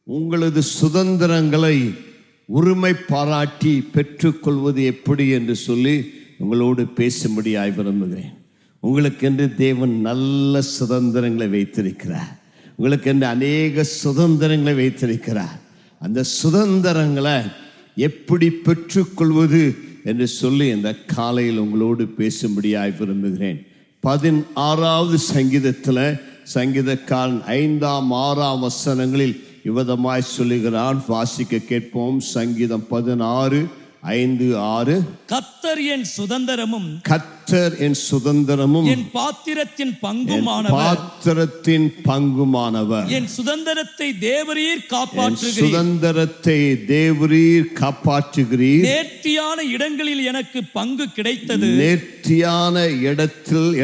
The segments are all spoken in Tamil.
உங்களது சுதந்திரங்களை உரிமை பாராட்டி பெற்றுக்கொள்வது எப்படி என்று சொல்லி உங்களோடு பேசும்படியாய் விரும்புகிறேன். உங்களுக்கென்று தேவன் நல்ல சுதந்திரங்களை வைத்திருக்கிறார். உங்களுக்கென்று அநேக சுதந்திரங்களை வைத்திருக்கிறார். அந்த சுதந்திரங்களை எப்படி பெற்றுக்கொள்வது என்று சொல்லி இந்த காலையில் உங்களோடு பேசும்படியாய் விரும்புகிறேன். 16வது சங்கீதத்தில் சங்கீதக்காரன் 5ஆம் 6ஆம் வசனங்களில் இவ்விதமாய் சொல்லுகிறான். வாசிக்க கேட்போம். சங்கீதம் 16:5-6. கர்த்தர் என் சுதந்திரமும், கர்த்தர் என் சுதந்திரமும், என் பாத்திரத்தின் பங்குமானவர், பாத்திரத்தின் பங்குமானவர். என் சுதந்திரத்தை தேவரீர் காப்பாற்றுகிறீர், சுதந்திரத்தை தேவரீர் காப்பாற்றுகிறீர். நேர்த்தியான இடங்களில் எனக்கு பங்கு கிடைத்தது, நேர்த்தியான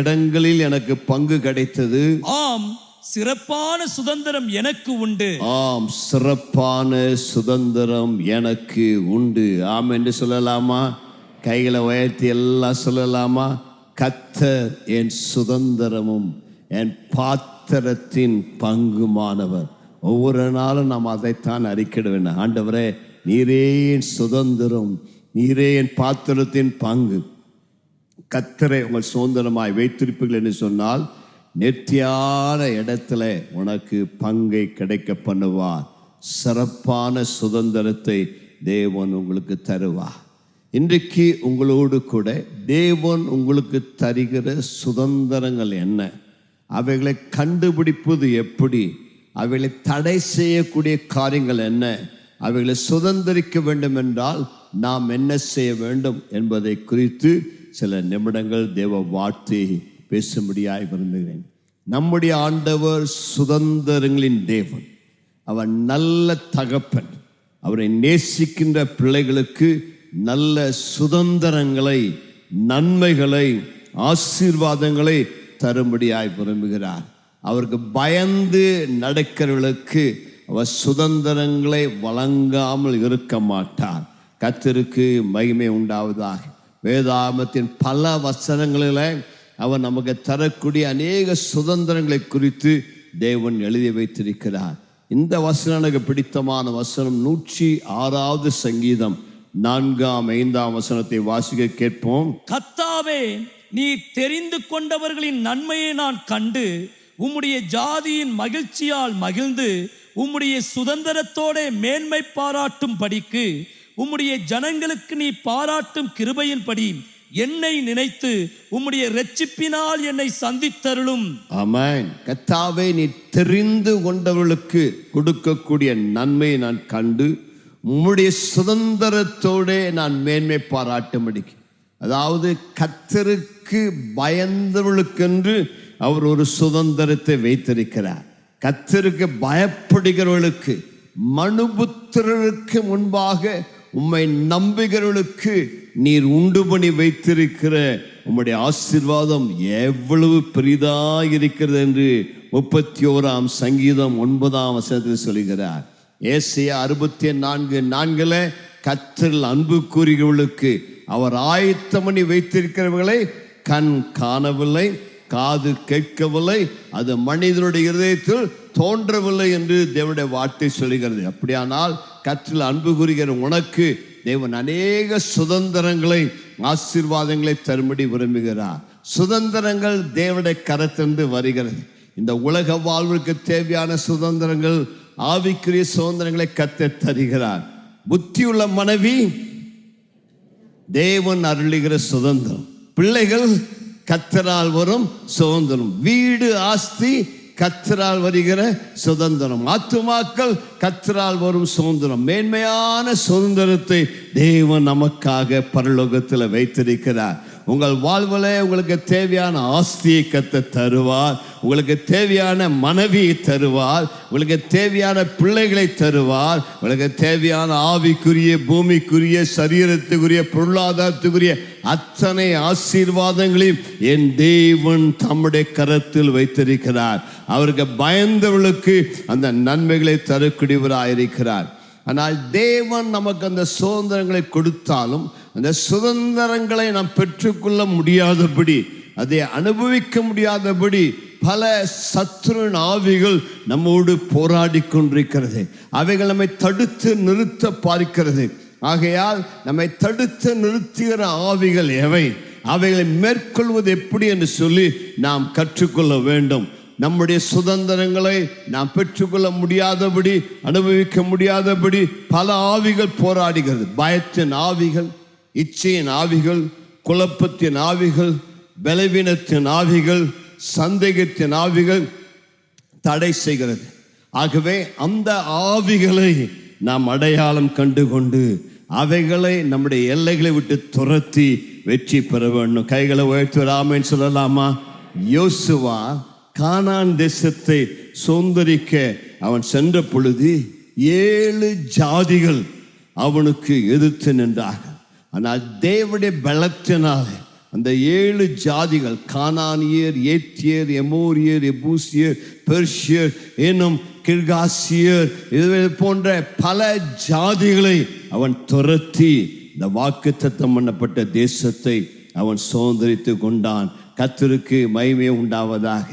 இடங்களில் எனக்கு பங்கு கிடைத்தது. ஆம், சிறப்பான சுதந்திரம் எனக்கு உண்டு. ஆம், சிறப்பான சுதந்திரம் எனக்கு உண்டு. ஆம் என்று சொல்லலாமா? கைகளை உயர்த்தி எல்லாம் சொல்லலாமா? கர்த்தர் என் சுதந்திரமும் என் பாத்திரத்தின் பங்குமானவர். ஒவ்வொரு நாளும் நாம் அதைத்தான் அறிக்கிட வேண்டும். ஆண்டவரே, நீரே என் சுதந்திரம், நீரே என் பாத்திரத்தின் பங்கு. கர்த்தரை உங்கள் சுதந்திரமாய் வைத்திருப்பீர்கள் என்று சொன்னால் நேர்த்தியான இடத்துல உனக்கு பங்கை கிடைக்க பண்ணுவார். சிறப்பான சுதந்திரத்தை தேவன் உங்களுக்கு தருவார். இன்றைக்கு உங்களோடு கூட தேவன் உங்களுக்கு தருகிற சுதந்திரங்கள் என்ன, அவைகளை கண்டுபிடிப்பது எப்படி, அவைகளை தடை செய்யக்கூடிய காரியங்கள் என்ன, அவைகளை சுதந்திரிக்க வேண்டும் என்றால் நாம் என்ன செய்ய வேண்டும் என்பதை குறித்து சில நிமிடங்கள் தேவ வார்த்தை பேசும்படியாய் விரும்புகிறேன். நம்முடைய ஆண்டவர் சுதந்திரங்களின் தேவன். அவர் நல்ல தகப்பன். அவரை நேசிக்கின்ற பிள்ளைகளுக்கு நல்ல சுதந்திரங்களை, நன்மைகளை, ஆசீர்வாதங்களை தரும்படியாய் விரும்புகிறார். அவருக்கு பயந்து நடக்கிறவர்களுக்கு அவர் சுதந்திரங்களை வழங்காமல் இருக்க மாட்டார். கர்த்தருக்கு மகிமை உண்டாவதாக. வேதாகமத்தின் பல வசனங்களில் அவர் நமக்கு தரக்கூடிய அநேக சுதந்திரங்களை குறித்து தேவன் எழுதி வைத்திருக்கிறார். இந்த வசனம் எனக்கு பிடித்தமான வசனம் 106வது சங்கீதம் 4-5 வசனத்தை வாசிக்க கேட்போம். கர்த்தாவே, நீ தெரிந்து கொண்டவர்களின் நன்மையை நான் கண்டு உம்முடைய ஜாதியின் மகிழ்ச்சியால் மகிழ்ந்து உம்முடைய சுதந்திரத்தோட மேன்மை பாராட்டும் படிக்கு உம்முடைய ஜனங்களுக்கு நீ பாராட்டும் கிருபையின்படி என்னை நினைத்து உம்முடைய இரட்சிப்பினால் என்னை சந்தித்தருளும். ஆமென். கர்த்தாவே, நீ தெரிந்து கொண்டவர்களுக்கு கொடுக்கக்கூடிய நன்மையை நான் கண்டு உம்முடைய சுதந்திரத்தோட நான் மேன்மை பாராட்டும்படி. அதாவது கர்த்தருக்கு பயந்தவர்களுக்கென்று அவர் ஒரு சுதந்திரத்தை வைத்திருக்கிறார். கர்த்தருக்கு பயப்படுகிறவர்களுக்கு, மனுபுத்திரருக்கு முன்பாக உம்மை நம்புகிறவர்களுக்கு நீர் உண்டு பண்ணி வைத்திருக்கிற உம்முடைய ஆசீர்வாதம் எவ்வளவு பெரிதாக இருக்கிறது என்று 31ஆம் சங்கீதம் 9ஆம் வசனத்தில் சொல்கிறார். ஏசாயா 64:4 கர்த்தரில் அன்பு கூறுகிறவர்களுக்கு அவர் ஆயத்தம் பண்ணி வைத்திருக்கிறவர்களை கண் காணவில்லை, காது கேட்கவில்லை, அது மனிதனுடைய இருதயத்தில் தோன்றவில்லை என்று தேவனுடைய வார்த்தை சொல்கிறது. அப்படியானால் கர்த்தரில் அன்பு கூறுகிற உனக்கு தேவன் அநேக சுதந்திரங்களை, ஆசீர்வாதங்களை தரும்படி விரும்புகிறார். சுதந்திரங்கள் தேவனுடைய கரத்திலிருந்து வருகிறது. இந்த உலக வாழ்வுக்கு தேவையான சுதந்திரங்கள், ஆவிக்குரிய சுதந்திரங்களை கர்த்தர் தருகிறார். புத்தியுள்ள மனைவி தேவன் அருளுகிற சுதந்திரம், பிள்ளைகள் கர்த்தரால் வரும் சுதந்திரம், வீடு ஆஸ்தி கர்த்தரால் வருகிற சுதந்திரம், ஆத்துமாக்கள் கர்த்தரால் வரும் சுதந்திரம். மேன்மையான சுதந்திரத்தை தேவன் நமக்காக பரலோகத்தில் வைத்திருக்கிறார். உங்கள் வாழ்வில் உங்களுக்கு தேவையான ஆஸ்தியை கர்த்தர் தருவார், உங்களுக்கு தேவையான மனைவியை தருவார், உங்களுக்கு தேவையான பிள்ளைகளை தருவார், உங்களுக்கு தேவையான ஆவிக்குரிய, பூமிக்குரிய, சரீரத்துக்குரிய, பொருளாதாரத்துக்குரிய அத்தனை ஆசீர்வாதங்களையும் என் தேவன் தம்முடைய கரத்தில் வைத்திருக்கிறார். அவருக்கு பயந்தவர்களுக்கு அந்த நன்மைகளை தரக்கூடியவராயிருக்கிறார். ஆனால் தேவன் நமக்கு அந்த சுதந்திரங்களை கொடுத்தாலும் அந்த சுதந்திரங்களை நாம் பெற்றுக்கொள்ள முடியாதபடி அதை அனுபவிக்க முடியாதபடி பல சத்துருவின் ஆவிகள் நம்மோடு போராடி கொண்டிருக்கிறது. அவைகள் நம்மை தடுத்து நிறுத்த பார்க்கிறது. ஆகையால் நம்மை தடுத்து நிறுத்துகிற ஆவிகள் எவை, அவைகளை மேற்கொள்வது எப்படி என்று சொல்லி நாம் கற்றுக்கொள்ள வேண்டும். நம்முடைய சுதந்திரங்களை நாம் பெற்றுக்கொள்ள முடியாதபடி, அனுபவிக்க முடியாதபடி பல ஆவிகள் போராடுகிறது. பயத்தின் ஆவிகள், இச்சையின் ஆவிகள், குழப்பத்தின் ஆவிகள், பலவீனத்தின் ஆவிகள், சந்தேகத்தின் ஆவிகள் தடை செய்கிறது. ஆகவே அந்த ஆவிகளை நாம் அடையாளம் கண்டுகொண்டு அவைகளை நம்முடைய எல்லைகளை விட்டு துரத்தி வெற்றி பெற வேண்டும். கைகளை உயர்த்தி ஆமென் சொல்லலாமா? யோசுவா கானான் தேசத்தை சுதந்தரிக்க அவன் சென்ற பொழுது 7 ஜாதிகள் அவனுக்கு எதிர்த்து நின்றார்கள். ஆனால் தேவனுடைய பலத்தினாலே அந்த 7 ஜாதிகள், கானானியர், ஏத்தியர், எமோரியர், எபூசியர், பெர்ஷியர், இன்னும் கிர்காசியர், இது போன்ற பல ஜாதிகளை அவன் துரத்தி இந்த வாக்குத்தத்தம் பண்ணப்பட்ட தேசத்தை அவன் சுதந்தரித்து கொண்டான். கர்த்தருக்கு மகிமை உண்டாவதாக.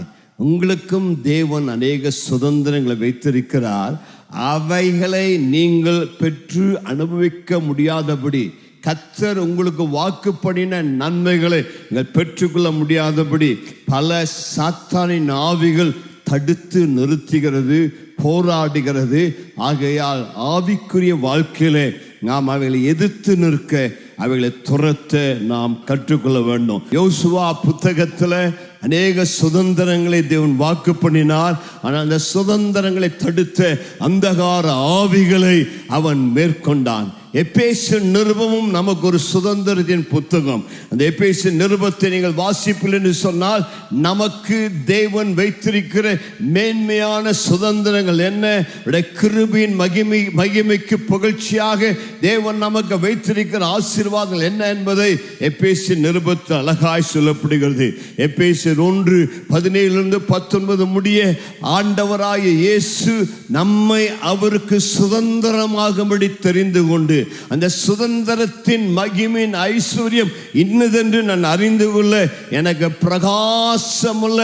உங்களுக்கும் தேவன் அநேக சுதந்திரங்களை வைத்திருக்கிறார். அவைகளை நீங்கள் பெற்று அனுபவிக்க முடியாதபடி, கர்த்தர் உங்களுக்கு வாக்கு பண்ணின நன்மைகளை நீங்கள் பெற்றுக்கொள்ள முடியாதபடி பல சாத்தானின் ஆவிகள் தடுத்து நிறுத்துகிறது, போராடுகிறது. ஆகையால் ஆவிக்குரிய வாழ்க்கையிலே நாம் அவைகளை எதிர்த்து நிற்க, அவைகளை துரத்த நாம் கற்றுக்கொள்ள வேண்டும். யோசுவா புத்தகத்தில் அநேக சுதந்திரங்களை தேவன் வாக்கு பண்ணினார். ஆனால் அந்த சுதந்திரங்களை தடுத்த அந்தகார ஆவிகளை அவன் மேற்கொண்டான். எபேசு நிருபமும் நமக்கு ஒரு சுதந்திரத்தின் புத்தகம். அந்த எபேசு நிருபத்தை நீங்கள் வாசிப்பில் என்று சொன்னால் நமக்கு தேவன் வைத்திருக்கிற மேன்மையான சுதந்திரங்கள் என்ன, கிருபையின் மகிமைக்கு புகழ்ச்சியாக தேவன் நமக்கு வைத்திருக்கிற ஆசீர்வாதங்கள் என்ன என்பதை எபேசு நிருபத்தில் அழகாய் சொல்லப்படுகிறது. எபேசு 1:17-19 முடிய ஆண்டவராகிய இயேசு நம்மை அவருக்கு சுதந்திரமாகும்படி தெரிந்து கொண்டு அந்த சுதந்திரத்தின் மகிமையின் ஐஸ்வர்யம் இன்னதென்று நான் அறிந்து கொள்ள எனக்கு பிரகாசமுள்ள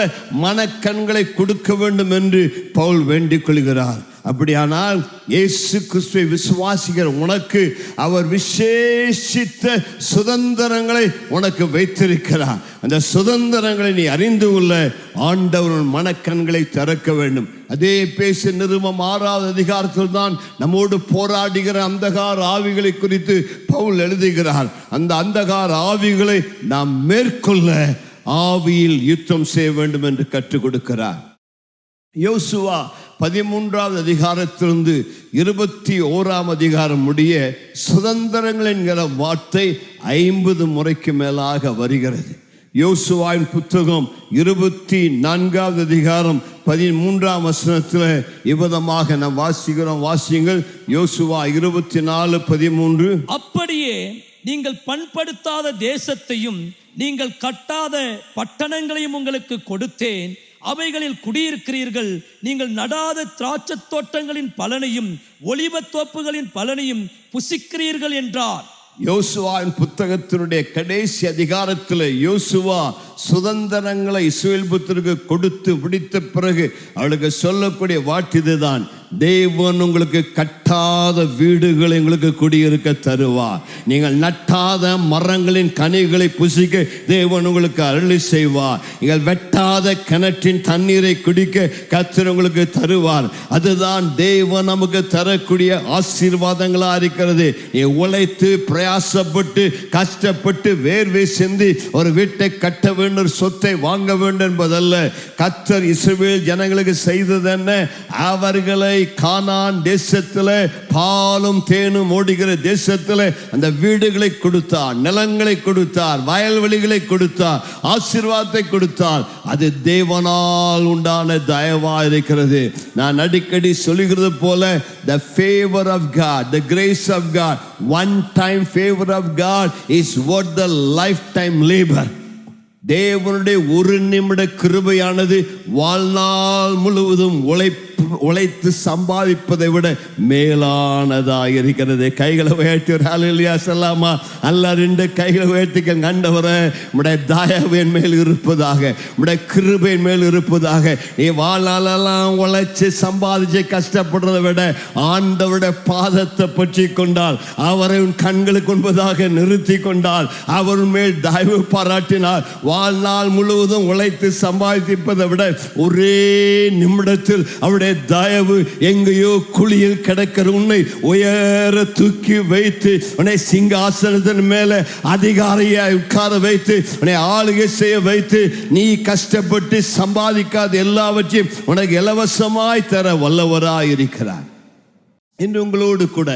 மனக்கண்களை கொடுக்க வேண்டும் என்று பவுல் வேண்டிக் கொள்கிறார். அப்படியானால் இயேசு கிறிஸ்துவை விசுவாசிக்கிற உனக்கு அவர் விசேஷித்த சுதந்திரங்களை உனக்கு வைத்திருக்கிறார். அந்த சுதந்திரங்களை நீ அறிந்து கொள்ள ஆண்டவர் மனக்கண்களை திறக்க வேண்டும். அதே பேசு நிருபம் 6வது அதிகாரத்தில் தான் நம்மோடு போராடுகிற அந்தகார ஆவிகளை குறித்து பவுல் எழுதுகிறார். அந்த அந்தகார ஆவிகளை நாம் மேற்கொள்ள ஆவியில் யுத்தம் செய்ய வேண்டும் என்று கற்றுக் கொடுக்கிறார். யோசுவா 13வது அதிகாரத்திலிருந்து 21ஆம் அதிகாரம் முடிய சுதந்திரங்கள் என்கிற வார்த்தை 50 முறைக்கு மேலாக வருகிறது. யோசுவாவின் புத்தகம் 24வது அதிகாரம் 13ஆம் வசனத்தில் இவ்விதமாக நாம் வாசிக்கிறோம். வாசியுங்கள். யோசுவா 24:13. அப்படியே நீங்கள் பண்படுத்தாத தேசத்தையும் நீங்கள் கட்டாத பட்டணங்களையும் உங்களுக்கு கொடுத்தேன். அவைகளில் குடியிருக்கிறீர்கள். நீங்கள் நடாத திராட்சை தோட்டங்களின் பலனையும் ஒலிவத் தோப்புகளின் பலனையும் புசிக்கிறீர்கள் என்றார். யோசுவாவின் புத்தகத்தினுடைய கடைசி அதிகாரத்தில் யோசுவா சுதந்திரங்களை இஸ்ரவேல் புத்திரருக்கு கொடுத்து முடித்த பிறகு அவளுக்கு சொல்லக்கூடிய வார்த்தை இதுதான்: தேவன் உங்களுக்கு கட்டாத வீடுகளை உங்களுக்கு குடியிருக்க தருவார். நீங்கள் நட்டாத மரங்களின் கனிகளை புசிக்க தேவன் உங்களுக்கு அருளி செய்வார். நீங்கள் வெட்டாத கிணற்றின் தண்ணீரை குடிக்க கர்த்தர் உங்களுக்கு தருவார். அதுதான் தேவன் நமக்கு தரக்கூடிய ஆசீர்வாதங்களா இருக்கிறது. நீ உழைத்து பிரயாசப்பட்டு கஷ்டப்பட்டு வேர்வை சிந்தி ஒரு வீட்டை கட்ட வேண்டும், சொத்தை வாங்க வேண்டும் என்பதல்ல. கர்த்தர் இஸ்ரவேல் ஜனங்களுக்கு செய்தது என்ன? அவர்களை கானான் தேசத்தில் பாலும் தேனும் ஓடுகிற தேசத்தில் அந்த வீடுகளை கொடுத்தார், நிலங்களை கொடுத்தார், வயல்வெளிகளை கொடுத்தார், ஆசீர்வாதத்தை கொடுத்தார். அது தேவனால் உண்டான தயவா இருக்கிறது. நான் அடிக்கடி சொல்லுகிறது போல, the favor of God, the grace of God, one time favor of God is worth the lifetime labor. தேவனுடைய ஒரு நிமிட கிருபையானது வாழ்நாள் முழுவதும் உழைத்து சம்பாதிப்பதை விட மேலானதாக இருக்கிறது. கைகளை உயர்த்தி ஒரு ஹல்லேலூயா சொல்லாமா? அல்ல, 2 கைகளை உயர்த்திக்க. ஆண்டவரே, உம்முடைய தயவு என் மேல் இருப்பதாக, உம்முடைய கிருபை என் மேல் இருப்பதாக. நீ வாழ்நாளெல்லாம் உழைச்சு சம்பாதிச்சு கஷ்டப்படுறதை விட ஆண்டவருடைய பாதத்தை பற்றி கொண்டால், அவரை உன் கண்களுக்கு முன்பதாக நிறுத்தி கொண்டால், அவர் மேல் தயவு பாராட்டினார், வாழ்நாள் முழுவதும் உழைத்து சம்பாதிப்பதை விட ஒரே நிமிடத்தில் அவருடைய தயவு எங்கேயோ குழியில் கிடக்கிற உன்னை உயர தூக்கி வைத்து உன்னை சிங்காசனத்தின் மேல அதிகாரியாய் உட்கார வைத்து உன்னை ஆளுகை செய்ய வைத்து நீ கஷ்டப்பட்டு சம்பாதிக்காத எல்லாவற்றையும் உனக்கு இலவசமாய் தர வல்லவராய் இருக்கிறார். இன்று உங்களோடு கூட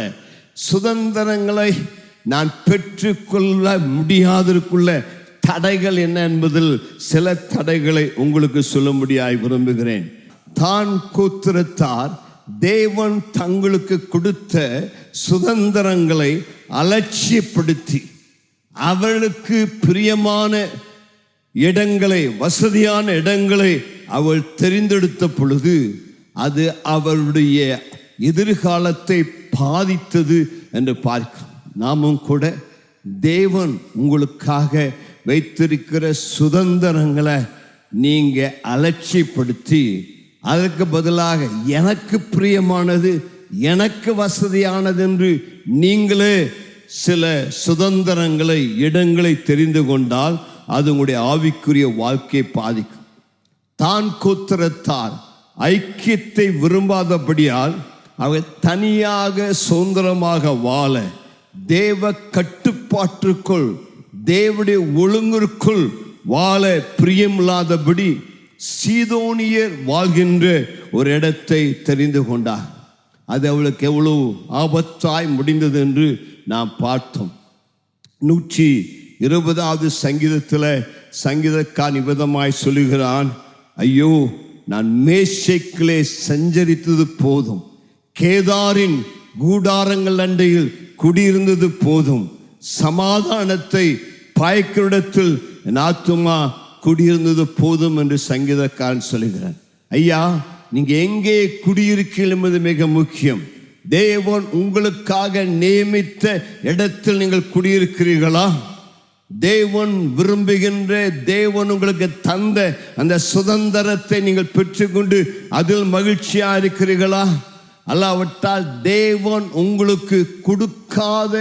சுதந்திரங்களை நான் பெற்றுக்கொள்ள முடியாதற்குள்ள தடைகள் என்ன என்பதில் சில தடைகளை உங்களுக்கு சொல்லும்படியாய் விரும்புகிறேன். தான் கோத்திரத்தார் தேவன் தங்களுக்கு கொடுத்த சுதந்திரங்களை அலட்சியப்படுத்தி அவளுக்கு பிரியமான இடங்களை, வசதியான இடங்களை அவள் தெரிந்தெடுத்த பொழுது அது அவளுடைய எதிர்காலத்தை பாதித்தது என்று பார்க்கிறோம். நாமும் கூட தேவன் உங்களுக்காக வைத்திருக்கிற சுதந்திரங்களை நீங்க அலட்சியப்படுத்தி அதற்கு பதிலாக எனக்கு பிரியமானது, எனக்கு வசதியானது என்று நீங்களே சில சுதந்திரங்களை, இடங்களை தெரிந்து கொண்டால் அது உங்களுடைய ஆவிக்குரிய வாழ்க்கையை பாதிக்கும். தான் கோத்திரத்தார் ஐக்கியத்தை விரும்பாதபடியால் அவர் தனியாக சுதந்திரமாக வாழ, தேவ கட்டுப்பாட்டுக்குள், தேவனுடைய ஒழுங்கிற்குள் வாழ பிரியமில்லாதபடி சீதோனியர் வாழ்கின்ற ஒரு இடத்தை தெரிந்து கொண்டார். அது அவளுக்கு எவ்வளவு ஆபத்தாய் முடிந்தது என்று நாம் பார்த்தோம். 120வது சங்கீதத்தில் சங்கீதக்காரன் விதமாய் சொல்லுகிறான், ஐயோ, நான் மேஷேக்கிலே சஞ்சரித்தது போதும், கேதாரின் கூடாரங்கள் அண்டையில் குடியிருந்தது போதும், சமாதானத்தை பாய்க்கிற இடத்தில் என் ஆத்துமா குடியிருந்தது போதும் என்று சங்கீதக்காரன் சொல்லுகிறான். ஐயா, நீங்க எங்கே குடியிருக்கீர்கள் என்பது மிக முக்கியம். தேவன் உங்களுக்காக நியமித்த இடத்தில் நீங்கள் குடியிருக்கிறீர்களா? தேவன் விரும்புகின்ற, தேவன் உங்களுக்கு தந்த அந்த சுதந்திரத்தை நீங்கள் பெற்றுக்கொண்டு அதில் மகிழ்ச்சியா இருக்கிறீர்களா? அல்லாவிட்டால் தேவன் உங்களுக்கு கொடுக்காத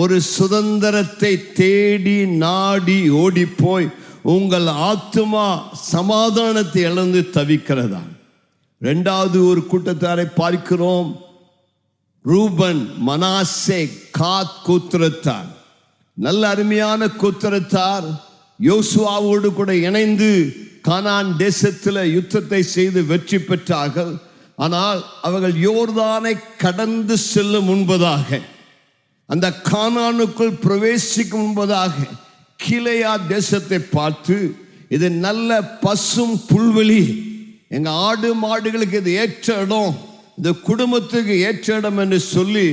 ஒரு சுதந்திரத்தை தேடி நாடி ஓடி போய் உங்கள் ஆத்துமா சமாதானத்தை இழந்து தவிக்கிறதா? 2வது ஒரு கூட்டத்தாரை பார்க்கிறோம். ரூபன், மனாசே, காத் கோத்திரத்தார், நல்ல அருமையான கோத்திரத்தார். யோசுவாவோடு கூட இணைந்து கானான் தேசத்தில் யுத்தத்தை செய்து வெற்றி பெற்றார்கள். ஆனால் அவர்கள் யோர்தானை கடந்து செல்லும் முன்பதாக, அந்த கானானுக்குள் பிரவேசிக்கும் முன்பதாக கீலேயா தேசத்தை பார்த்து, இது நல்ல பசும் புல்வெளி, எங்க ஆடு மாடுகளுக்கு இது ஏற்ற இடம், இந்த குடும்பத்துக்கு ஏற்ற இடம் என்று சொல்லி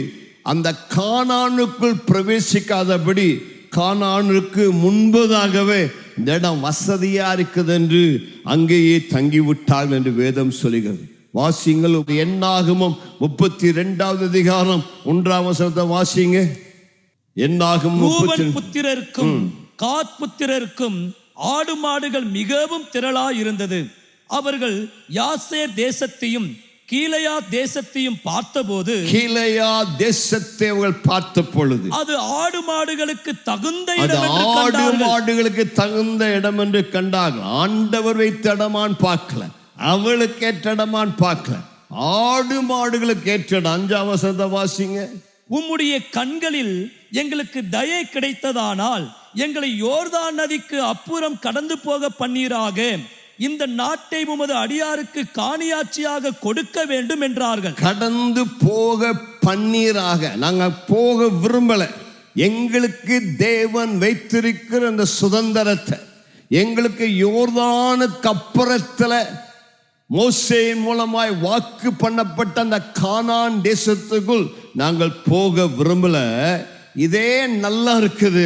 அந்த கானானுக்குள் பிரவேசிக்காதபடி கானானுக்கு முன்பதாகவே இந்த இடம் வசதியா இருக்குது என்று அங்கேயே தங்கிவிட்டார்கள் என்று வேதம் சொல்லுகிறது. வாசிங்கள். என்னாகமம் 32வது அதிகாரம் 1ஆம் வசனத்தை வாசிங்க. என்னாகமம் புத்திரருக்கும் காத் புத்திரருக்கும் ஆடு மாடுகள் மிகவும் திரளாய் இருந்தது. அவர்கள் யாசேர் தேசத்தையும் கீலேயா தேசத்தையும் பார்த்தபோது, கீலேயா தேசத்தை அவர்கள் பார்த்த பொழுது அது ஆடு மாடுகளுக்கு தகுந்த இடம் என்று கண்டார்கள். ஆடு மாடுகளுக்கு தகுந்த இடம் என்று கண்டார்கள். ஆண்டவர் வைத்த இடமான் பார்க்கல, அவளுக்கு ஏற்ற இடமான் பார்க்கல, ஆடு மாடுகளுக்கு ஏற்ற இடம். 5ஆம் வசனத்தை வாசிங்க. உம்முடைய கண்களில் எங்களுக்கு தயை கிடைத்ததானால் எங்களை யோர்தான் நதிக்கு அப்புறம் கடந்து போக பண்ணீராக, இந்த நாட்டை உமது அடியாருக்கு காணியாட்சியாக கொடுக்க வேண்டும் என்றார்கள். கடந்து போக பன்னீராக, நாங்க போக விரும்பல. எங்களுக்கு தேவன் வைத்திருக்கிற அந்த சுதந்திரத்தை, எங்களுக்கு யோர்தானுக்கு அப்புறத்துல மோசேயின் மூலமாய் வாக்கு பண்ணப்பட்ட அந்த கானான் தேசத்துக்குள் நாங்கள் போக விரும்பல. இதே நல்லா இருக்குது,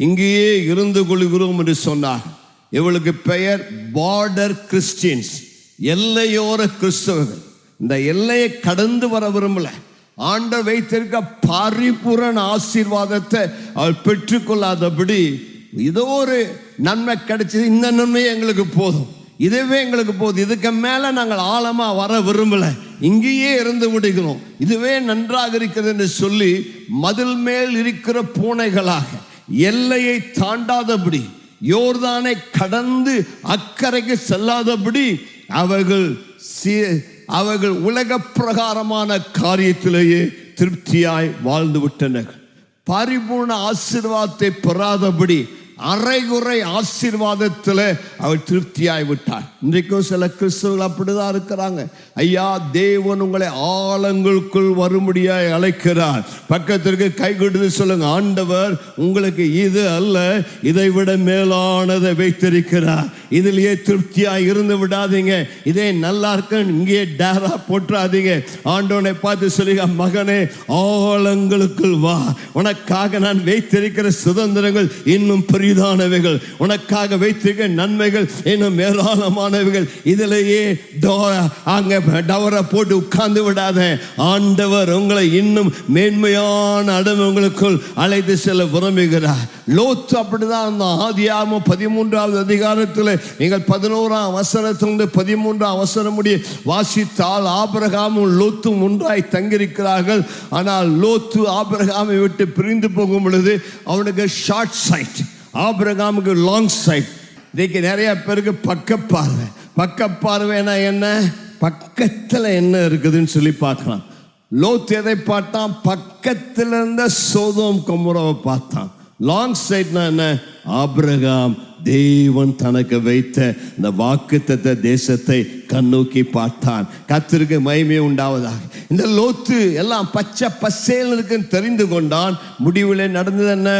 இங்கேயே இருந்து கொள்கிறோம் என்று சொன்னார். இவளுக்கு பெயர் பார்டர் கிறிஸ்டியன்ஸ், எல்லையோர கிறிஸ்தவர்கள். இந்த எல்லையை கடந்து வர விரும்பல. ஆண்டவர் வைத்திருக்க பரிபூரண ஆசீர்வாதத்தை அவள் பெற்றுக்கொள்ளாதபடி இதோ ஒரு நன்மை கிடைச்சது, இந்த நன்மை எங்களுக்கு போதும், இதுவே எங்களுக்கு போதும், இதுக்கு மேல நாங்கள் ஆழமா வர விரும்பல, இங்கேயே இருந்து விடுகிறோம், இதுவே நன்றாக இருக்கிறது என்று சொல்லி மதில் மேல் இருக்கிற பூனைகளாக எல்லையை தாண்டாதபடி, யோர்தானை கடந்து அக்கறைக்கு செல்லாதபடி அவர்கள் உலக பிரகாரமான காரியத்திலேயே திருப்தியாய் வாழ்ந்து விட்டனர். பரிபூர்ண ஆசீர்வாதத்தை பெறாதபடி அரைகுறை ஆசீர்வாதத்தில் அவள் திருப்தியாய் விட்டாள். இன்றைக்கும் சில கிறிஸ்தவர்கள் அப்படிதான் இருக்கிறாங்க. ஐயா, தேவன் உங்களை ஆழங்களுக்குள் வரும்படியாய் அழைக்கிறார். பக்கத்திற்கு கை கொடுத்து சொல்லுங்க, ஆண்டவர் உங்களுக்கு இது அல்ல, இதை விட மேலானதை வைத்திருக்கிறார், இதிலேயே திருப்தியாய் இருந்து விடாதீங்க, இதே நல்லா இருக்கு இங்கே டேரா போட்டுறாதீங்க. ஆண்டவனை பார்த்து சொல்லுங்க, மகனே ஆழங்களுக்குள் வா, உனக்காக நான் வைத்திருக்கிற சுதந்திரங்கள் இன்னும் பெரிதானவைகள், உனக்காக வைத்திருக்கிற நன்மைகள் இன்னும் ஏராளமானவைகள், இதிலேயே அங்க டவரை போட்டு உட்கார்ந்து விடாத. ஆண்டவர் உங்களை இன்னும் மேன்மையான அனுபவங்களுக்குள் அழைத்து செல்ல விரும்புகிறார். லோத்து அப்படிதான். ஆதியாகமம் 13வது அதிகாரத்தில் நீங்கள் 11ஆம் வசனத்திலிருந்து 13ஆம் வசனம் முடிய வாசித்தால் ஆபிரகாமும் லோத்தும் ஒன்றாய் தங்கியிருக்கிறார்கள். ஆனால் லோத்து ஆபிரகாமை விட்டு பிரிந்து போகும் பொழுது அவனுக்கு ஷார்ட் சைட், ஆபிரகாமுக்கு லாங் சைட். இன்னைக்கு நிறைய பேருக்கு பக்கப்பார்வை. பக்கப்பார்வைனா என்ன? பக்கத்தில் என்ன இருக்குதுன்னு சொல்லி பார்க்கலாம். லோத் எதை பார்த்தான்? பக்கத்தில் இருந்த சோதோம் கொமோராவை பார்த்தான். லாங் சைட்னா என்ன? ஆபிரகாம் தேவன் தனக்கு வைத்த இந்த வாக்குத்தத்த தேசத்தை கண்ணோக்கி பார்த்தான். கர்த்தருக்கு மகிமை உண்டாவதாக. இந்த லோத்து எல்லாம் பச்சை பசேல் இருக்குன்னு தெரிந்து கொண்டான். முடிவில் நடந்தது என்ன?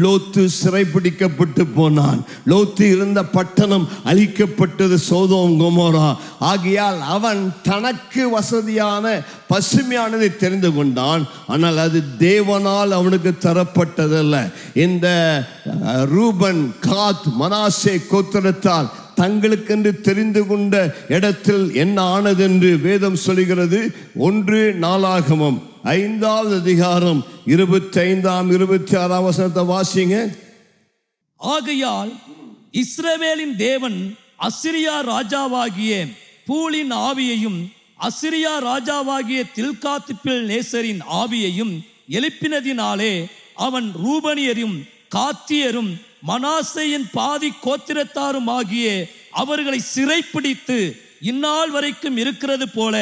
லோத்து சிறைப்பிடிக்கப்பட்டு போனான். லோத்து இருந்த பட்டணம் அழிக்கப்பட்டது, சோதோம் கொமோரா. ஆகையால் அவன் தனக்கு வசதியான பசுமையானதை தெரிந்து கொண்டான். ஆனால் அது தேவனால் அவனுக்கு தரப்பட்டதல்ல. இந்த ரூபன், காத், மனாசே கோத்திரத்தால் தங்களுக்கென்று தெரிந்து கொண்ட இடத்தில் என்ன ஆனது என்று வேதம் சொல்கிறது. 1 நாளாகமம் 5வது அதிகாரம் 25ஆம் 26ஆம் வசனத்தை வாசிங்க. ஆகையால் இஸ்ரவேலின் தேவன் அசிரியா ராஜாவாகிய பூலின் ஆவியையும் அசிரியா ராஜாவாகிய தில்காத்பில் நேசரின் ஆவியையும் எழுப்பினதினாலே அவன் ரூபனியரும் காத்தியரும் மனாசேயின் பாதி கோத்திரத்தாரும் ஆகிய அவர்களை சிறைப்பிடித்து இந்நாள் வரைக்கும் இருக்கிறது போல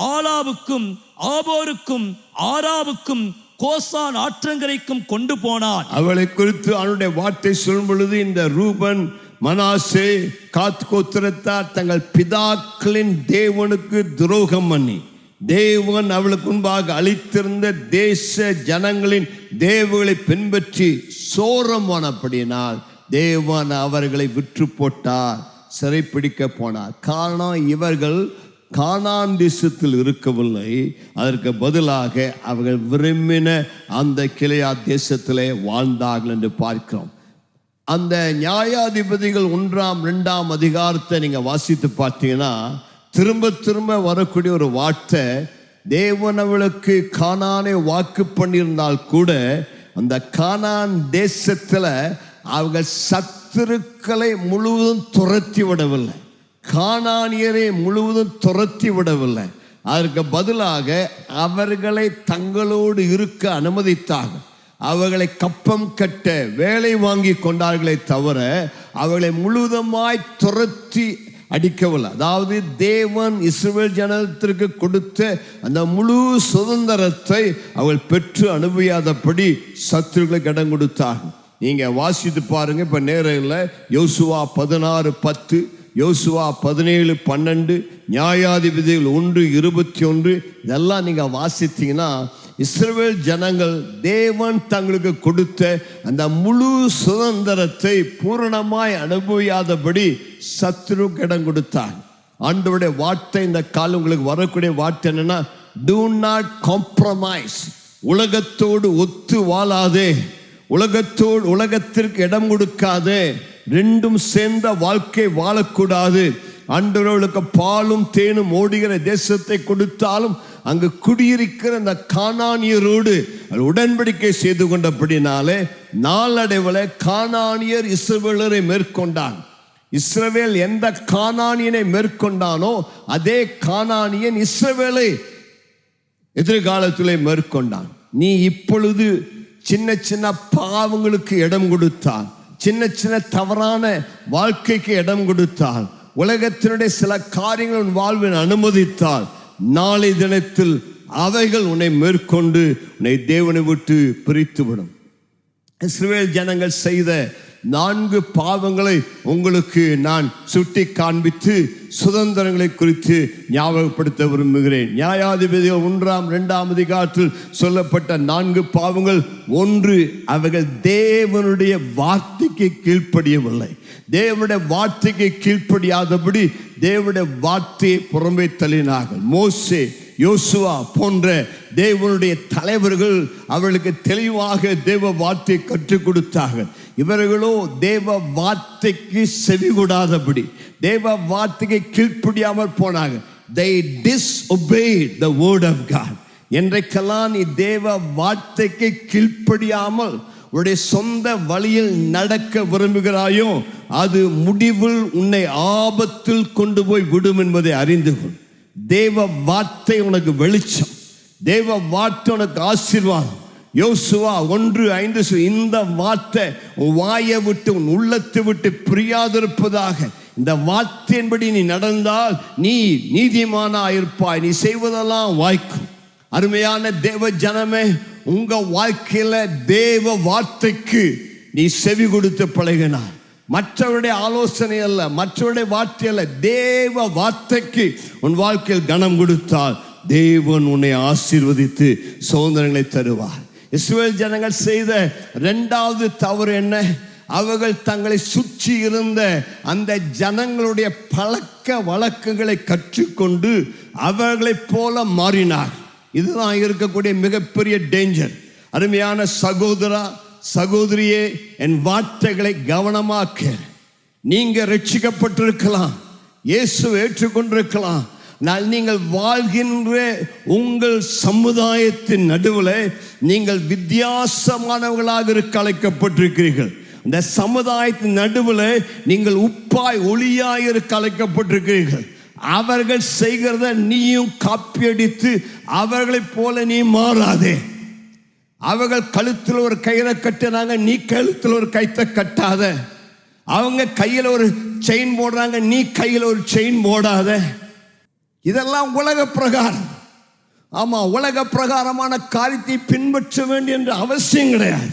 ஆலாவுக்கும் ஆபோருக்கும் ஆராவுக்கும் கோசான் ஆற்றங்கரைக்கும் கொண்டு போனான். அவளை குறித்து அவனுடைய வார்த்தை சொல்லும் பொழுது, இந்த ரூபன், மனாசே, காத் கோத்திரத்தார் தங்கள் பிதாக்களின் தேவனுக்கு துரோகம் பண்ணி தேவன் அவளுக்கு முன்பாக அளித்திருந்த தேச ஜனங்களின் தேவர்களை பின்பற்றி சோரமானபடியினால் தேவன் அவர்களை விற்று போட்டார், சிறைப்பிடிக்க போனார். காரணம், இவர்கள் கானான் தேசத்தில் இருக்கவில்லை, அதற்கு பதிலாக அவர்கள் விரும்பின அந்த கிளையா தேசத்திலே வாழ்ந்தார்கள் என்று பார்க்கிறோம். அந்த நியாயாதிபதிகள் 1ஆம் 2ஆம் அதிகாரத்தை நீங்க வாசித்து பார்த்தீங்கன்னா திரும்ப திரும்ப வரக்கூடிய ஒரு வார்த்தை, தேவன் அவளுக்கு கானானை வாக்கு பண்ணியிருந்தால் கூட அந்த கானான் தேசத்துல அவர்கள் சத்துருக்களை முழுவதும் துரத்தி விடவில்லை, கானானியரை முழுவதும் துரத்தி விடவில்லை. அதற்கு பதிலாக அவர்களை தங்களோடு இருக்க அனுமதித்தார்கள். அவர்களை கப்பம் கட்ட வேலை வாங்கி கொண்டார்களே தவிர அவர்களை முழுவதுமாய் துரத்தி அடிக்கவில்லை. அதாவது தேவன் இஸ்ரவேல் ஜனத்திற்கு கொடுத்த அந்த முழு சுதந்திரத்தை அவள் பெற்று அனுபவியாதபடி சத்துருக்களுக்கு இடம் கொடுத்தார்கள். நீங்க வாசித்து பாருங்க. இப்ப நேரம் இல்லை. யோசுவா 16:10, யோசுவா 17:12, நியாயாதிபதிகள் 1:21 இதெல்லாம் நீங்க வாசித்தீங்கன்னா இஸ்ரவேல் ஜனங்கள் தேவன் தங்களுக்கு கொடுத்த அந்த முழு சுதந்திரத்தை பூரணமாய் அனுபவியாதபடி சத்துருக்கு இடம் கொடுத்தார். ஆண்டவருடைய வார்த்தை இந்த காலம் உங்களுக்கு வரக்கூடிய வார்த்தை என்னன்னா, do not compromise. உலகத்தோடு ஒத்து வாழாதே, உலகத்திற்கு இடம் கொடுக்காதே, ரெண்டும் சேர்ந்த வாழ்க்கை வாழக்கூடாது. ஆண்டவர்களுக்கு பாலும் தேனும் ஓடுகிற தேசத்தை கொடுத்தாலும் அங்கு குடியிருக்கிற அந்த கானானியரோடு உடன்படிக்கை செய்து கொண்டபடினாலே நாளடைவில் கானானியர் இஸ்ரவேலரை மேற்கொண்டான். இஸ்ரவேல் எந்த கானானியனை மேற்கொண்டானோ அதே கானானியன் இஸ்ரவேலை எதிர்காலத்திலே மேற்கொண்டான். நீ இப்பொழுது சின்ன சின்ன பாவங்களுக்கு இடம் கொடுத்தால், சின்ன சின்ன தவறான வாழ்க்கைக்கு இடம் கொடுத்தால், உலகத்தினுடைய சில காரியங்கள் உன் வாழ்வில் அனுமதித்தால், நாளை தினத்தில் அவைகள் உன்னை மேற்கொண்டு உன்னை தேவனை விட்டு பிரித்துவிடும். இஸ்ரவேல் ஜனங்கள் செய்த 4 பாவங்களை உங்களுக்கு நான் சுட்டி காண்பித்து சுதந்திரங்களை குறித்து ஞாபகப்படுத்த விரும்புகிறேன். நியாயாதிபதிகள் 1-2 அதிகாரத்தில் சொல்லப்பட்ட 4 பாவங்கள். 1, அவைகள் தேவனுடைய வார்த்தைக்கு கீழ்ப்படியவில்லை. தேவனுடைய வார்த்தைக்கு கீழ்ப்படியாதபடி தேவனுடைய வார்த்தையை புறம்பே தள்ளினார்கள். மோசே, யோசுவா போன்ற தேவனுடைய தலைவர்கள் அவர்களுக்கு தெளிவாக தேவ வார்த்தையை கற்றுக் கொடுத்தார்கள். இவர்களோ தேவ வார்த்தைக்கு செவி கொடாதபடி, தேவ வார்த்தைக்கு கீழ்ப்படியாமல் போனாங்க. They disobeyed the word of God. என்றைக்கெல்லாம் நீ தேவ வார்த்தைக்கு கீழ்ப்படியாமல் உன்னுடைய சொந்த வழியில் நடக்க விரும்புகிறாயோ அது முடிவில் உன்னை ஆபத்தில் கொண்டு போய் விடும் என்பதை அறிந்து கொள். தேவ வார்த்தை உனக்கு வெளிச்சம், தேவ வார்த்தை உனக்கு ஆசீர்வாதம். யோசுவா 1:5 இந்த வார்த்தை உன் வாயை விட்டு உன் உள்ளத்தை விட்டு பிரியாதிருப்பதாக. இந்த வார்த்தையின்படி நீ நடந்தால் நீ நீதிமானாயிருப்பாய், நீ செய்வதெல்லாம் வாய்க்கும். அருமையான தேவ ஜனமே, உங்க வாழ்க்கையில தேவ வார்த்தைக்கு நீ செவி கொடுத்து பழகினார். மற்றவருடைய ஆலோசனை அல்ல, மற்றவருடைய வார்த்தை அல்ல, தேவ வார்த்தைக்கு உன் வாழ்க்கையில் கனம் கொடுத்தால் தேவன் உன்னை ஆசீர்வதித்து சுதந்திரங்களை தருவார். இஸ்ரவேல் ஜனங்கள் செய்த 2வது தவறு என்ன? அவர்கள் தங்களை சுற்றி இருந்த அந்த ஜனங்களுடைய பழக்க வழக்கங்களை கற்றுக்கொண்டு அவர்களைப் போல மாறினார். இதுதான் இருக்கக்கூடிய மிகப்பெரிய டேஞ்சர். அருமையான சகோதரா, சகோதரியே, என் வார்த்தைகளை கவனமாக்க. நீங்க ரட்சிக்கப்பட்டிருக்கலாம், இயேசு ஏற்றுக்கொண்டிருக்கலாம். நீங்கள் வாழ்கின்ற உங்கள் சமுதாயத்தின் நடுவில் நீங்கள் வித்தியாசமானவர்களாக இருக்க அழைக்கப்பட்டிருக்கிறீர்கள். இந்த சமுதாயத்தின் நடுவில் நீங்கள் உப்பாய் ஒளியாய் இருக்க அழைக்கப்பட்டிருக்கிறீர்கள். அவர்கள் செய்கிறத நீயும் காப்பியடித்து அவர்களைப் போல நீ மாறாதே. அவர்கள் கழுத்தில் ஒரு கயிறை கட்டினாங்க, நீ கழுத்தில் ஒரு கயிறை கட்டாத. அவங்க கையில் ஒரு செயின் போடுறாங்க, நீ கையில் ஒரு செயின் போடாத. இதெல்லாம் உலக பிரகாரம். ஆமா, உலக பிரகாரமான காரியத்தை பின்பற்ற வேண்டிய என்ற அவசியம் கிடையாது.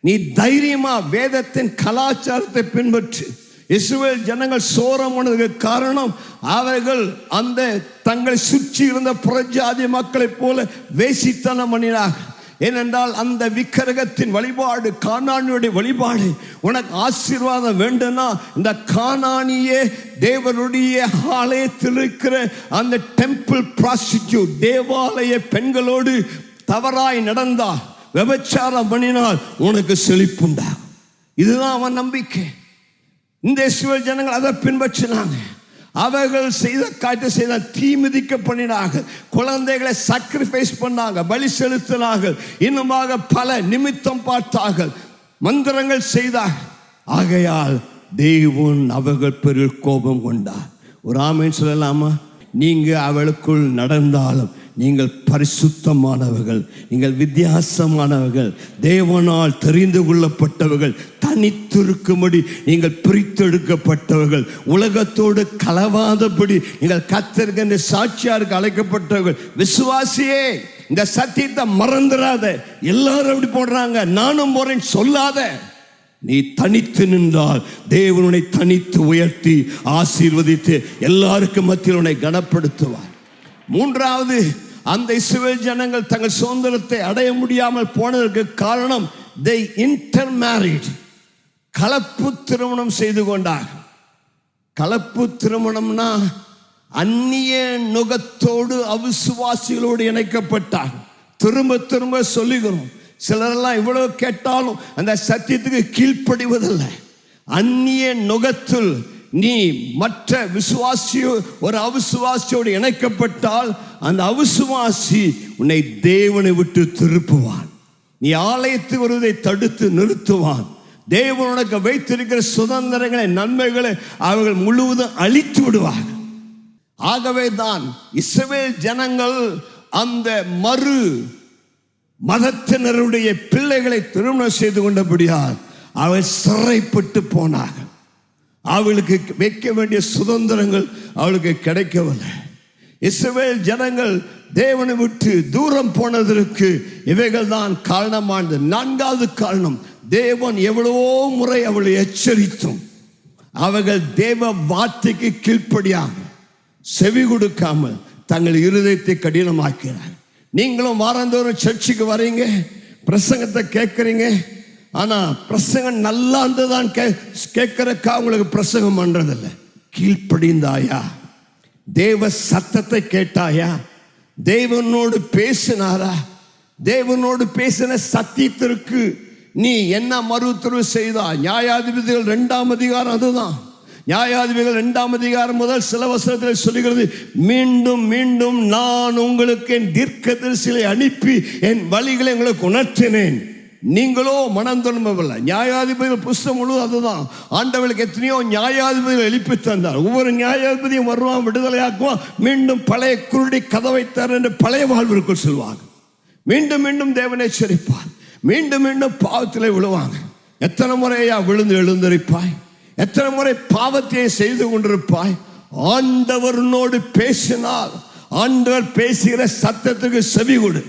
நீ தைரியமா வேதத்தின் கலாச்சாரத்தை பின்பற்று. இஸ்ரவேல் ஜனங்கள் சோரமானதுக்கு காரணம் அவர்கள் அந்த தங்களை சுற்றி இருந்த புறஜாதி மக்களைப் போல வேசித்தனம் பண்ணினார்கள். ஏனென்றால் அந்த விக்கிரகத்தின் வழிபாடு, கானானியுடைய வழிபாடு உனக்கு ஆசீர்வாதம் வேண்டும்னா இந்த கானானியே தேவனுடைய ஆலயத்தில் இருக்கிற அந்த டெம்பிள் ப்ராஸ்டிடியூட், தேவாலய பெண்களோடு தவறாய் நடந்தால், விபச்சாரம் பண்ணினால் உனக்கு செழிப்புண்டா. இதுதான் அவன் நம்பிக்கை. இந்த இஸ்ரவேல் ஜனங்கள் அதை பின்பற்றினாங்க. அவர்கள் செய்த காரியத்தை செய்த தீ மிதிக்க பண்ணினார்கள், குழந்தைகளை சாக்ரிஃபைஸ் பண்ணாங்க, பலி செலுத்தினார்கள், இன்னுமாக பல நிமித்தம் பார்த்தார்கள், மந்திரங்கள் செய்தார்கள். ஆகையால் தேவன் அவர்கள் பேரில் கோபம் கொண்டார். ஒரு ஆமென் சொல்லலாமா? நீங்க அவளுக்குள் நடந்தாலும் நீங்கள் பரிசுத்தமானவர்கள், நீங்கள் வித்தியாசமானவர்கள், தேவனால் தெரிந்து கொள்ளப்பட்டவர்கள், தனித்திருக்கும்படி நீங்கள் பிரித்தெடுக்கப்பட்டவர்கள், உலகத்தோடு கலவாதபடி நீங்கள் கர்த்தருக்கு சாட்சியாருக்கு அழைக்கப்பட்டவர்கள். விசுவாசியே, இந்த சத்தியத்தை மறந்துடாத. எல்லாரும் அப்படி போடுறாங்க, நானும் போறேன் சொல்லாத. நீ தனித்து நின்றால் தேவனுடைய தனித்து உயர்த்தி ஆசீர்வதித்து எல்லாருக்கும் மத்தியில் உன்னை கனப்படுத்துவார். 3வது, அந்த இஸ்ரவேல் ஜனங்கள் தங்கள் சுதந்திரத்தை அடைய முடியாமல் போனதற்கு காரணம் they intermarried, கலப்பு திருமணம் செய்து கொண்டார்கள். கலப்பு திருமணம்னா அந்நிய நுகத்தோடு அவிசுவாசிகளோடு இணைக்கப்பட்டார். திரும்ப திரும்ப சொல்லுகிறோம், சிலரெல்லாம் இவ்வளவு கேட்டாலும் அந்த சத்தியத்துக்கு கீழ்ப்படிவதில்லை. அந்நிய நுகத்தில் நீ மற்ற விசுவாசியோ ஒரு அவிசுவாசியோடு இணைக்கப்பட்டால் அந்த அவிசுவாசி உன்னை தேவனை விட்டு திருப்புவான். நீ ஆலயத்துக்கு வருவதை தடுத்து நிறுத்துவான். தேவன் உனக்கு வைத்திருக்கிற சுதந்திரங்களை நன்மைகளை அவர்கள் முழுவதும் அழித்து விடுவார்கள். ஆகவே தான் இஸ்ரவேல் ஜனங்கள் அந்த மறு மதத்தினருடைய பிள்ளைகளை திருமணம் செய்து கொண்டபடியால் அவள் சிறைப்பட்டு போனார்கள். அவளுக்கு வைக்க வேண்டிய சுதந்திரங்கள் அவளுக்கு கிடைக்கவில்லை. இஸ்ரவேல் ஜனங்கள் தேவனை விட்டு தூரம் போனதற்கு இவைகள் தான் காரணமானது. நான்காவது காரணம், தேவன் எவ்வளவோ முறை அவளை எச்சரித்தும் அவர்கள் தேவ வார்த்தைக்கு கீழ்ப்படியாக செவி கொடுக்காமல் தங்கள் இருதயத்தை கடினமாக்கிறார். நீங்களும் வாரந்தோறும் சர்ச்சுக்கு வரீங்க, பிரசங்கத்தை கேட்குறீங்க. ஆனால் பிரசங்கம் நல்லா இருந்துதான் கேட்கறக்கா உங்களுக்கு பிரசங்கம் பண்றதில்லை. கீழ்ப்படிந்தாயா? தேவ சத்தத்தை கேட்டாயா? தேவனோடு பேசினாரா? தேவனோடு பேசின சத்தியத்திற்கு நீ என்ன மறுத்துறவு செய்தா? நியாயாதிபதிகள் 2ஆம் அதிகாரம் அதுதான். நியாயாதிபதிகள் 2ஆம் அதிகாரம் முதல் சில வசனத்தில் சொல்லுகிறது, மீண்டும் மீண்டும் நான் உங்களுக்கு என் தீர்க்கதரிசிகளை அனுப்பி என் வழிகளை உங்களுக்கு உணர்த்தினேன், நீங்களோ மனம் திரும்பவில்லை. நியாயாதிபதிகள் புஸ்தகம் முழுவதும் அதுதான். ஆண்டவர்களுக்கு எத்தனையோ நியாயாதிபதிகள் எழுப்பி தந்தார். ஒவ்வொரு நியாயாதிபதியும் வருவான், விடுதலையாக்குவான், மீண்டும் பழைய குருடி கதவை தர என்று பழைய வாழ்விற்குள் சொல்வாங்க. மீண்டும் மீண்டும் தேவனை எச்சரிப்பார். மீண்டும் மீண்டும் பாவத்தில் விழுவாங்க. எத்தனை முறையா விழுந்து எழுந்திருப்பாய்? எத்தனை முறை பாவத்தை செய்து கொண்டிருப்பாய்? ஆண்டவரோடு பேசினால் ஆண்டவர் பேசுகிற சத்தத்துக்கு செவி கொடு.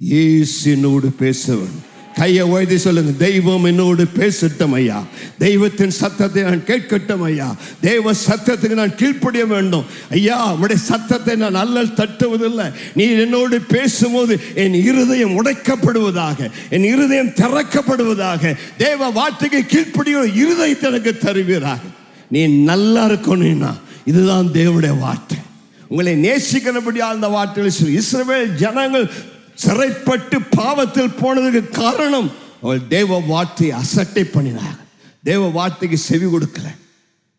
இயேசுவோடு பேசவன் கையை உயர்த்தி சொல்லுங்க, தெய்வம் என்னோடு பேசட்டும் ஐயா, தெய்வத்தின் சத்தத்தை நான் கேட்கட்டும் ஐயா, தெய்வ சத்தத்துக்கு நான் கீழ்ப்படிய வேண்டும் ஐயா, உடைய சத்தத்தை நான் அல்லல் தட்டுவதில்லை. நீ என்னோடு பேசும்போது என் இருதயம் உடைக்கப்படுவதாக, என் இருதயம் திறக்கப்படுவதாக, தேவ வார்த்தைக்கு கீழ்ப்படிய இருதயத்தை எனக்கு தருவீராக. நீ நல்லா இருக்கணும்னா இதுதான் தேவனுடைய வார்த்தை. உங்களை நேசிக்கிறபடியா அந்த வார்த்தைகளை சொல்லி இஸ்ரவேல் ஜனங்கள் சிறைப்பட்டு பாவத்தில் போனதுக்கு காரணம் அவள் தேவ வார்த்தையை அசட்டை பண்ணினார். தேவ வார்த்தைக்கு செவி கொடுக்கல.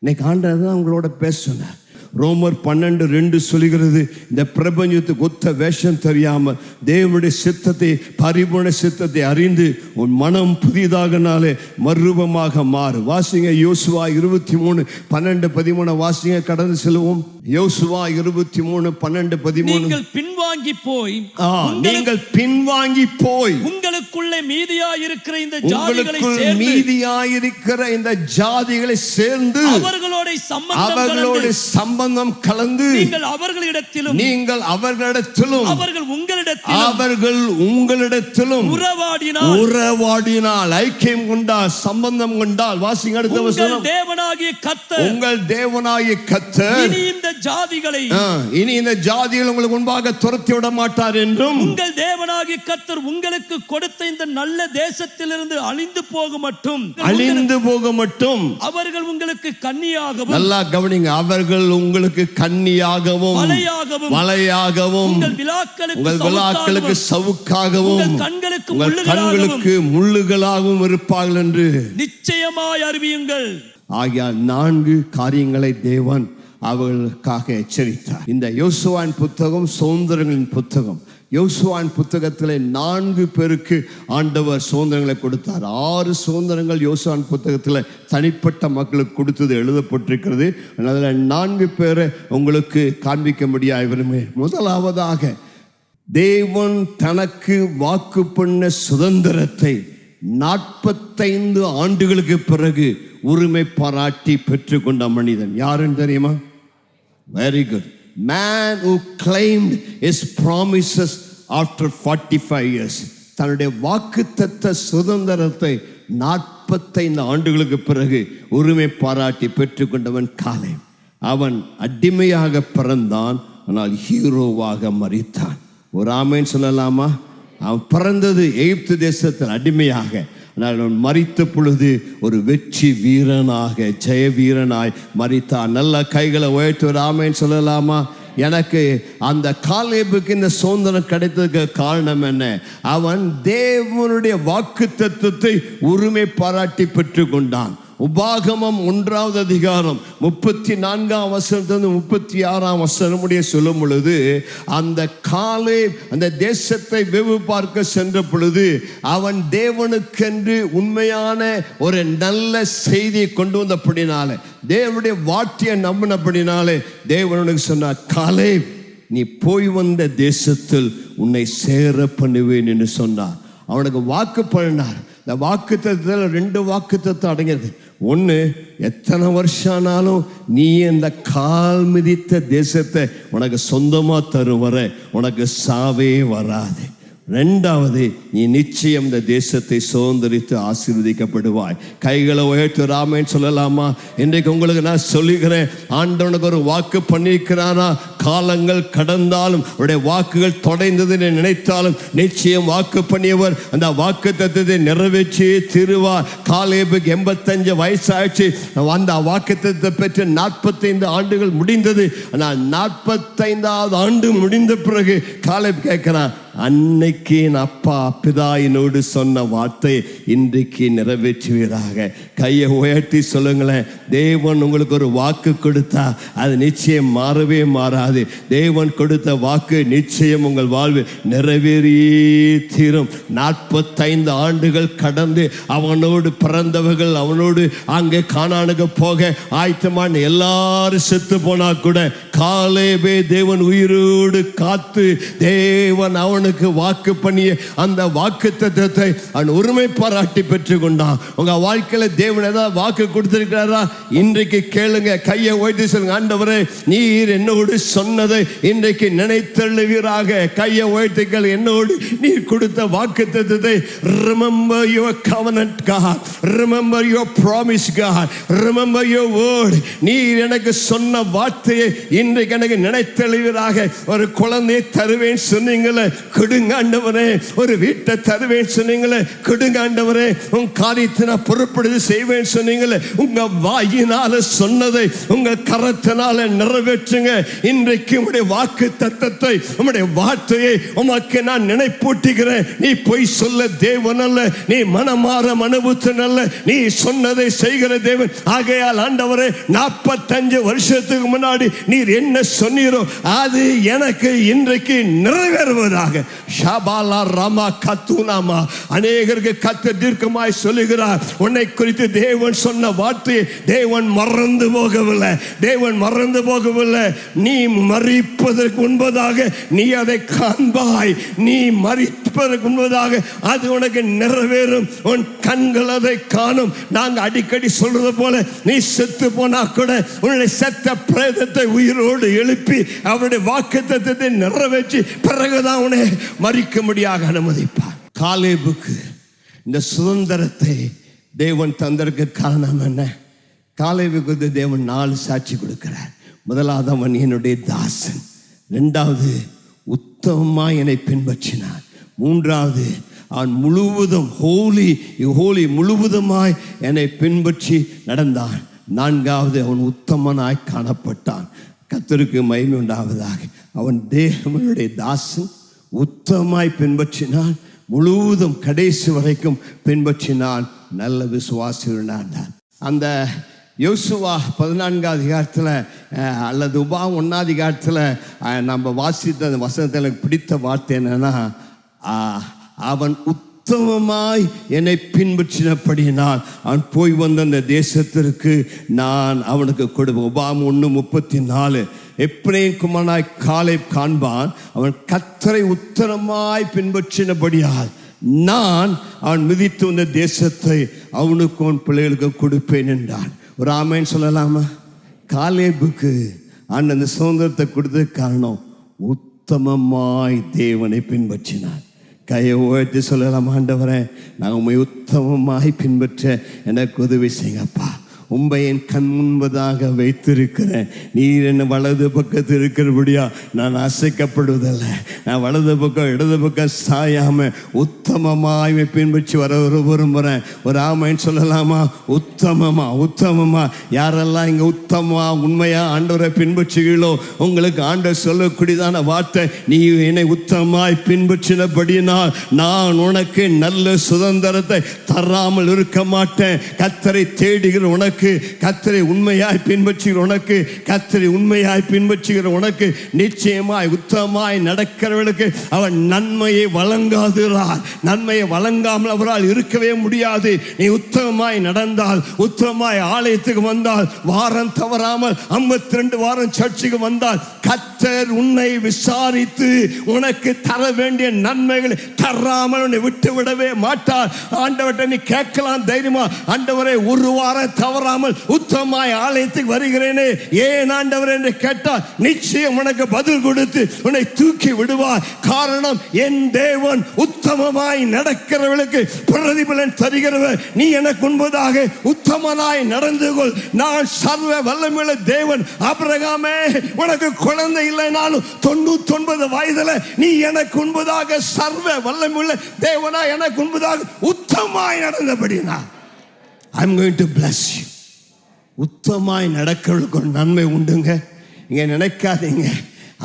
இன்னைக்கு ஆண்டவர் தான் உங்களோட பேச சொன்னார். ரோமர் 12:2 சொல்லுகிறது, இந்த பிரபஞ்சத்துக்கு ஒத்த வேஷம் தெரியாமல் தேவனுடைய சித்தத்தை, பரிபூர்ண சித்தத்தை அறிந்து உன் மனம் புதிதாகனாலே மறுரூபமாக மாறு. வாசிங்க யோசுவா 23:12-13 வாசிங்க, கடந்து செல்வோம். யோசுவா 23:12-13. நீங்கள் பின்வாங்கி போய் நீங்கள் பின்வாங்கி போய் உங்களுக்குள்ளே மீதியாயிருக்கிற இந்த ஜாதிகளை சேர்ந்து அவர்களோட சம்பந்தம் கலந்து நீங்கள் அவர்களிடத்திலும் அவர்கள் உங்களிடத்திலும் உறவாடினால் ஐக்கியம் கொண்டால் சம்பந்தம் கொண்டால். வாசிங்க அடுத்த வசனம். உங்கள் தேவனாகிய கர்த்தர் இனி இந்த ஜாதிகள் உங்களுக்கு முன்பாக துரத்தி விட மாட்டார் என்றும், உங்கள் தேவனாகிய கர்த்தர் உங்களுக்கு கொடுத்த இந்த நல்ல தேசத்திலிருந்து அழிந்து போக மட்டும் அவர்கள் உங்களுக்கு கன்னியாகவும், நல்லா கவனிங்க, அவர்கள் உங்களுக்கு கன்னியாகவும் வலையாகவும் உங்கள் விலாக்களுக்கு சவுக்காகவும் உங்கள் கண்களுக்கு முள்ளுகளாகவும் இருப்பார்கள் என்று நிச்சயமாய் அறிவியுங்கள். ஆகியால் 4 காரியங்களை தேவன் அவர்களுக்காக எச்சரித்தார். இந்த யோசுவாவின் புத்தகம் சுதந்திரங்களின் புத்தகம். யோசுவாவின் புத்தகத்தில் 4 பேருக்கு ஆண்டவர் சுதந்திரங்களை கொடுத்தார். 6 சுதந்திரங்கள் யோசுவாவின் புத்தகத்தில் தனிப்பட்ட மக்களுக்கு கொடுத்தது எழுதப்பட்டிருக்கிறது. அதில் 4 பேரை உங்களுக்கு காண்பிக்கும்படியாக விரும்புகிறேன். முதலாவதாக, தேவன் தனக்கு வாக்கு பண்ண சுதந்திரத்தை 45 ஆண்டுகளுக்கு பிறகு உரிமை பாராட்டி பெற்றுக்கொண்ட மனிதன் யாருன்னு தெரியுமா? Very good. Man who claimed his promises after 45 years. தன்னுடைய வாக்குத்தத்த சுதந்திரத்தை 45 ஆண்டுகளுக்கு பிறகு உரிமை பாராட்டி பெற்றுக்கொண்டவன் காலேப். அவன் அடிமையாக பிறந்தான், ஆனால் ஹீரோவாக மரித்தான். ஒரு ஆமேன் சொல்லலாமா? அவன் பிறந்தது எகிப்து தேசத்தில் அடிமையாக, ஆனால் மரித்த பொழுது ஒரு வெற்றி வீரனாக, ஜெய வீரனாய் மரித்தான். நல்ல கைகளை உயர்த்தி ஒரு ஆமேன் சொல்லலாமா? எனக்கு அந்த காலேபுக்கு இந்த சுதந்திரம் கிடைத்ததுக்கு காரணம் என்ன? அவன் தேவனுடைய வாக்கு தத்துவத்தை உரிமை பாராட்டி பெற்றுக்கொண்டான். உபாகமம் 1ஆம் அதிகாரம் 34ஆம் வசனத்திலிருந்து 36ஆம் வசனம் முடிய சொல்லும் பொழுது, அந்த காலேப் அந்த தேசத்தை வெகு பார்க்க சென்ற பொழுது அவன் தேவனுக்கென்று உண்மையான ஒரு நல்ல செய்தியை கொண்டு வந்தபடினாலே, தேவனுடைய வார்த்தையை நம்பினபடினாலே தேவனுக்கு சொன்னார், காலேப் நீ போய் வந்த தேசத்தில் உன்னை சேர பண்ணுவேன் என்று சொன்னார். அவனுக்கு வாக்கு பண்ணினார். இந்த வாக்குத்தத்தத்தில் 2 வாக்குத்தத்தம் அடங்கியது. ஒன்று, எத்தனை வருஷம் ஆனாலும் நீ இந்த கால் மிதித்த தேசத்தை உனக்கு சொந்தமாக தருவர உனக்கு சாவே வராது. 2வது, நீ நிச்சயம் இந்த தேசத்தை சுதந்திரித்து ஆசீர்வதிக்கப்படுவாய். கைகளை உயர்த்தி ராமேன்னு சொல்லலாமா? இன்றைக்கு உங்களுக்கு நான் சொல்லுகிறேன், ஆண்டவனுக்கு ஒரு வாக்கு பண்ணியிருக்கிறானா? காலங்கள் கடந்தாலும் அவருடைய வாக்குகள் தொடர்ந்தது நினைத்தாலும் நிச்சயம் வாக்கு பண்ணியவர் அந்த வாக்கு தத்துவத்தை நிறைவேற்றி திருவார். காலேபுக்கு 85 வயசாச்சு. அந்த வாக்கு தத்துவத்தை பெற்று 45 ஆண்டுகள் முடிந்தது. ஆனால் 45வது ஆண்டு முடிந்த பிறகு காலேப் கேட்கிறான், அன்னைக்கு என் அப்பா பிதாயினோடு சொன்ன வார்த்தை இன்றைக்கு நிறைவேற்றுவீராக. கையை உயர்த்தி சொல்லுங்களேன். தேவன் உங்களுக்கு ஒரு வாக்கு கொடுத்தா அது நிச்சயம் மாறவே மாறாது. தேவன் கொடுத்த வாக்கு நிச்சயம் உங்கள் வாழ்வில் நிறைவேறியே தீரும். 45 ஆண்டுகள் கடந்து அவனோடு பிறந்தவர்கள் அவனோடு அங்கே கானானுக்கு போக ஆயத்தமான எல்லாரும் செத்து போனா கூட காலேபே தேவன் உயிரோடு காத்து தேவன் அவனுக்கு வாக்கு பண்ணிய அந்த வாக்கு தத்தத்தை அவன் உரிமை பாராட்டி பெற்றுக் கொண்டான். உங்க வாழ்க்கையில தேவன் ஏதாவது வாக்கு கொடுத்திருக்கிறாரா? இன்றைக்கு கேளுங்க. கையை உயர்த்தி சொல்லுங்க, ஆண்டவரே நீர் என்னோடு சொன்னதை இன்றைக்கு நினைத்தள்ளுவீராக. கையை உயர்த்திகள், என்னோடு நீர் கொடுத்த வாக்கு தத்தத்தை remember your covenant God, remember your promise God, remember your word. நீர் எனக்கு சொன்ன வார்த்தையை இன்றைக்கு எனக்கு நினைத்தள்ளுவீராக. ஒரு குழந்தையை தருவேன் சொன்னீங்களே, கொடுங்க ஆண்டவரே. ஒரு வீட்டை தருவேன் சொன்னீங்களே, கொடுங்க ஆண்டவரே. உங்க காரியத்தை நான் பொறுப்படுத்தி செய்வேன் சொன்னீங்களே, உங்க வாயினால சொன்னதை உங்க கரத்தினால நிறைவேற்றுங்க. இன்றைக்கு உம்முடைய வாக்கு தத்தத்தை உம்முடைய வார்த்தையை உமக்கு நான் நினைப்பூட்டுகிறேன். நீ பொய் சொல்ல தேவன் அல்ல, நீ மனமாற மனுபுத்தன் அல்ல, நீ சொன்னதை செய்கிற தேவன். ஆகையால் ஆண்டவரே 45 வருஷத்துக்கு முன்னாடி நீர் என்ன சொன்னீரோ அது எனக்கு இன்றைக்கு நிறைவேறுவதாக. ஷபாலா ராமா கத்துனாமா. அநேகருக்கு கத்த தீர்க்கமாய் சொல்லுகிறார், உன்னை குறித்து தேவன் சொன்ன வார்த்தையை தேவன் மறந்து போகவில்லை. தேவன் மறந்து போகவில்லை. நீ மரிப்பதற்கு முன்பதாக நீ அதை காண்பாய். நீ மரிப்பதற்கு முன்பதாக அது உனக்கு நிறைவேறும். உன் கண்கள் அதை காணும். நாங்கள் அடிக்கடி சொல்றது போல, நீ செத்து போனா கூட உன்னுடைய செத்த பிரேதத்தை உயிரோடு எழுப்பி அவருடைய வாக்குத்தத்தத்தை நிறைவேற்றி பிறகுதான் உன்னை மறிக்கும்படியாக அனுமதிப்பார். காலேபுக்கு இந்த சுதந்திரத்தை தேவன் தந்தற்கு காரணம் என்ன? காலேபுக்கு தேவன் 4 சாட்சி கொடுக்கிறார். முதலாவது, அவன் என்னுடைய தாசன். 2வது, உத்தமமாய் என்னை பின்பற்றினான். 3வது, அவன் முழுவதும் ஹோலி முழுவதுமாய் என்னை பின்பற்றி நடந்தான். 4வது, அவன் உத்தமனாய் காணப்பட்டான். கர்த்தருக்கு மகிமை உண்டாவதாக. அவன் தேவனுடைய தாசன், உத்தமமாய் பின்பற்றினான், முழுவதும் கடைசி வரைக்கும் பின்பற்றினான், நல்ல விசுவாசினான். அந்த யோசுவா 14ஆம் அதிகாரத்தில் அல்லது உபாகம் 1ஆம் அதிகாரத்தில் நம்ம வாசித்த அந்த வசனத்தில் எனக்கு பிடித்த வார்த்தை என்னன்னா, அவன் உத்தமமாய் என்னை பின்பற்றினபடியினால் அவன் போய் வந்த அந்த தேசத்திற்கு நான் அவனுக்கு கொடுப்பேன். உபாகம் 1:34. எப்ரேம் குமாரனாய் காலேப் காண்பான், அவன் கர்த்தரை உத்தமமாய் பின்பற்றினபடியால் நான் அவன் மிதித்து வந்த தேசத்தை அவனுக்கு அவன் பிள்ளைகளுக்கு கொடுப்பேன் என்றான். ஒரு ஆமேன் சொல்லலாமா? காலேபுக்கு அந்த சுதந்திரத்தை கொடுத்த காரணம் உத்தமமாய் தேவனை பின்பற்றினான். கையை உயர்த்தி சொல்லலாம், ஆண்டவரே நான் உண்மை உத்தமமாய் பின்பற்ற எனக்கு உதவி செய்யுங்கப்பா. உம்மை என் கண் முன்பதாக வைத்திருக்கிறேன். நீர் என்ன வலது பக்கத்தில் இருக்கிறபடியா நான் அசைக்கப்படுவதில்லை. நான் வலது பக்கம் இடது பக்கம் சாயாம உத்தமமாய் பின்பற்றி வர விரும்புகிறேன். ஒரு ஆமைன்னு சொல்லலாமா? உத்தமமா யாரெல்லாம் இங்க உத்தமமா உண்மையா ஆண்டவரை பின்பற்றுகிறீர்களோ உங்களுக்கு ஆண்டவர் சொல்லக்கூடியதான வார்த்தை, நீ என்னை உத்தமமாய் பின்பற்றினபடியினால் நான் உனக்கு நல்ல சுதந்திரத்தை தராமல் இருக்க மாட்டேன். கர்த்தரை தேடுகிற உனக்கு, கர்த்தரை உண்மையாய் பின்பற்றுகிற உனக்கு, கர்த்தரை உண்மையாய் பின்பற்றுகிற உனக்கு நிச்சயமாய் உத்தமமாய் நடக்கிறவர்களுக்கு அவர் நன்மையை வழங்காதுறார். நன்மையை வழங்காமல் அவரால் இருக்கவே முடியாது. நீ உத்தமமாய் நடந்தால், உத்தமமாய் ஆலயத்துக்கு வந்தால், வாரம் தவறாமல் 52 வாரம் சர்ச்சுக்கு வந்தால், கர்த்தர் உன்னை விசாரித்து உனக்கு தர வேண்டிய நன்மைகளை தராமல் உன்னை விட்டு விடவே மாட்டார். ஆண்டவர்கிட்ட நீ கேட்கலாம் தைரியமா, ஆண்டவரே ஒரு வாரம் தவறாமல் உத்தமமாய் ஆலயத்துக்கு வருகிறேனே ஏன் ஆண்டவர் என்று கேட்டால் நிச்சயம் உனக்கு பதில் கொடுத்து உன்னை தூக்கி விடுவார். காரணம், என் தேவன் உத்தமமாய் நடக்கிறவர்களுக்கு பிரதிபலன் தருகிறவர். நீ எனக்கு முன்பதாக உத்தமனாய் நடந்து கொள். நான் சர்வ வல்லமையுள்ள தேவன். ஆபிரகாமே, உனக்கு குழந்தை இல்லைனாலும் 99 வயதுல நீ எனக்கு முன்பதாக சர்வ வல்லமையுள்ள தேவனா எனக்கு முன்பதாக உத்தமமாய் நடந்தபடினா I'm going to bless you. உத்தமமாய் நடக்கிறவர்களுக்கு ஒரு நன்மை உண்டுங்க. இங்க நினைக்காதீங்க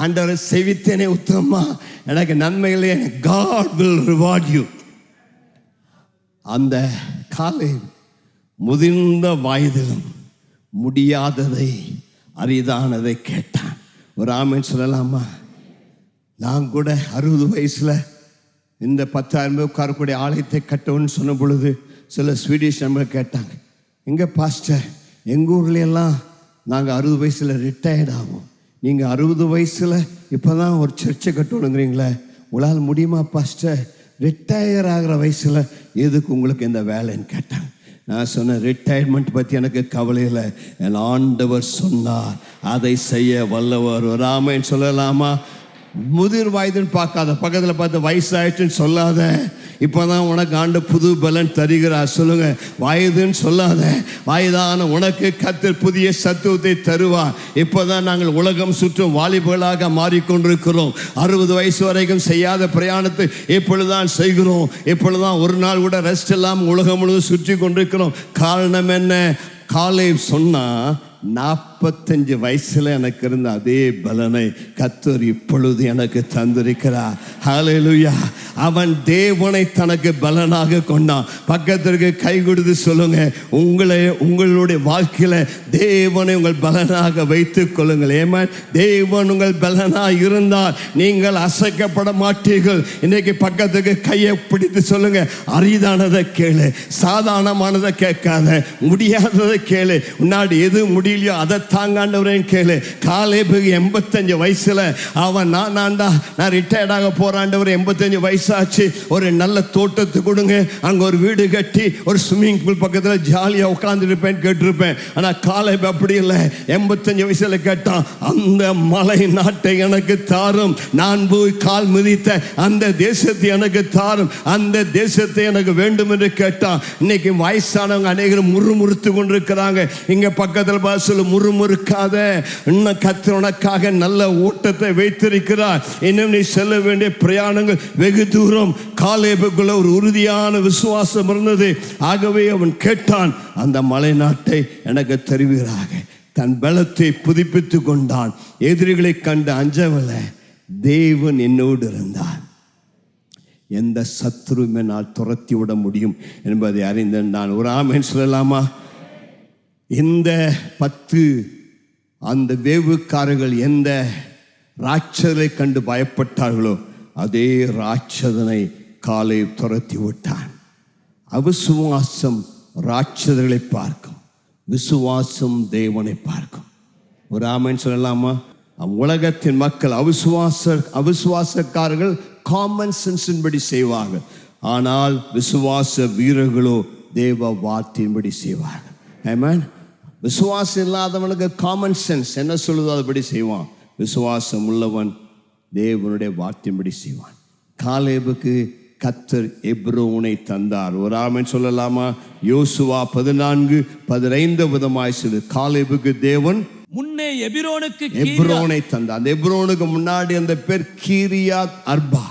ஆண்டவரை செவித்தேனே உத்தமமா எனக்கு நன்மைகளே. God will reward you. அந்த காலை முதிர்ந்த வயதிலும் முடியாததை அரிதானதை கேட்டான். ஒரு ஆமென் சொல்லலாமா? நான் கூட 60 வயசுல இந்த 10,000 பேர் உட்காரக்கூடிய ஆலயத்தை கட்டணும்னு சொன்ன பொழுது சில ஸ்வீடிஷ் நண்பர்கள் கேட்டாங்க, எங்க பாஸ்டர், எங்கள் ஊர்லையெல்லாம் நாங்கள் 60 வயசில் ரிட்டையர்ட் ஆகும், நீங்கள் 60 வயசில் இப்போ தான் ஒரு சர்ச்சை கட்டணுங்கிறீங்களே, உங்களால் முடியுமா பாஸ்டர்? ரிட்டையர் ஆகிற வயசில் எதுக்கு உங்களுக்கு இந்த வேலைன்னு கேட்டாங்க. நான் சொன்னேன், ரிட்டையர்மெண்ட் பற்றி எனக்கு கவலை இல்லை, என் ஆண்டவர் சொன்னார் அதை செய்ய வல்லவர். ஒரு ஆமென் சொல்லலாமா? முதிர் வயதுன்னு பார்க்காத, பக்கத்தில் பார்த்து வயசாயிடுச்சுன்னு சொல்லாத. இப்போதான் உனக்கு ஆண்டு புது பலன் தருகிறார். சொல்லுங்க, வயதுன்னு சொல்லாத. வயதான உனக்கு கர்த்தர் புதிய சத்துவத்தை தருவார். இப்போதான் நாங்கள் உலகம் சுற்றும் வாலிபர்களாக மாறிக்கொண்டிருக்கிறோம். 60 வயசு வரைக்கும் செய்யாத பிரயாணத்தை இப்பொழுதுதான் செய்கிறோம். இப்பொழுதுதான் ஒரு நாள் கூட ரெஸ்ட் இல்லாமல் உலகம் முழுவதும் சுற்றி கொண்டிருக்கிறோம். காரணம் என்ன? காலை சொன்னா 45 வயசுல எனக்கு இருந்த அதே பலனை கர்த்தர் இப்பொழுது எனக்கு தந்திருக்கிறார். ஹல்லேலூயா. அவன் தேவனை தனக்கு பலனாக கொண்டான். பக்கத்திற்கு கை கொடுத்து சொல்லுங்க, உங்களுடைய வாழ்க்கையில தேவனை உங்கள் பலனாக வைத்துக் கொள்ளுங்கள். ஏமான், தேவன் உங்கள் பலனாக இருந்தால் நீங்கள் அசைக்கப்பட மாட்டீர்கள். இன்னைக்கு பக்கத்துக்கு கையை பிடித்து சொல்லுங்க, அரிதானதை கேளு, சாதாரணமானதை கேட்காத, முடியாததை கேளு, உன்னாடி எது முடியலையோ அதை தாங்காண்டவரேன்னு கேளு. காலேபு 85 வயசுல அவன் நான் ரிட்டையர்ட் ஆக போறாண்டவர், 85 வயசாச்சு, ஒரு நல்ல தோட்டத்தை கொடுங்க, அங்க ஒரு வீடு கட்டி ஒரு ஸ்விம்மிங் பூல் பக்கத்தில் ஜாலியா உட்கார்ந்து இருப்பேன் கேட்டிருப்பேன். ஆனா காலேபு அப்படி இல்லை. 85 வயசுல கேட்டான், அந்த மலை நாட்டை எனக்கு தாரும், நான் போய் கால் மிதித்த அந்த தேசத்தை எனக்கு தாரும், அந்த தேசத்தை எனக்கு வேண்டும் என்று கேட்டான். இன்னைக்கு வயசானவங்க அநேகரும் முறுமுறுத்து கொண்டிருக்கிறாங்க. இங்க பக்கத்தில் பாசல் முறுமுறுக்காத, இன்னும் கர்த்தர் உனக்காக நல்ல ஓட்டத்தை வைத்திருக்கிறார். இன்னும் நீ செல்ல வேண்டிய பிரயாணங்கள் வெகு தூரம். காலேபுக்குள்ள ஒரு உறுதியான விசுவாசம் இருந்தது. ஆகவே அவன் கேட்டான், அந்த மலை நாட்டை எனக்கு தருவீராக. தன் பலத்தை புதுப்பித்துக் கொண்டான். எதிரிகளை கண்டு அஞ்சவில்லை. தேவன் என்னோடு இருந்தான். எந்த சத்துருமே நான் துரத்தி விட முடியும் என்பதை அறிந்தேன் நான். ஒரு ஆமென் சொல்லலாமா? இந்த 10 அந்த வேவுக்காரர்கள் எந்த ராட்சதனை கண்டு பயப்பட்டார்களோ அதே ராட்சதனை காலை துரத்தி விட்டான். அவிசுவாசம் ராட்சதர்களை பார்க்கும், விசுவாசம் தேவனை பார்க்கும். ஒரு ஆமென் சொல்லலாமா? உலகத்தின் மக்கள் அவிசுவாசக்காரர்கள் காமன் சென்ஸின்படி செய்வார்கள். ஆனால் விசுவாச வீரர்களோ தேவ வார்த்தையின்படி செய்வார்கள். ஆமென். விசுவாசம் இல்லாதவனுக்கு காமன் சென்ஸ் என்ன சொல்லுதோ அதுபடி செய்வான். விசுவாசம் உள்ளவன் தேவனுடைய வார்த்தையின்படி செய்வான். காலேபுக்கு கர்த்தர் எப்ரோனை தந்தார். ஒரு ஆமென் சொல்லலாமா? யோசுவா 14:15 விதமாய் சொல்லு, காலேபுக்கு தேவன் முன்னே எப்ரோனை தந்தார். அந்த எப்ரோனுக்கு முன்னாடி அந்த பேர் கீரியாத் அர்பா.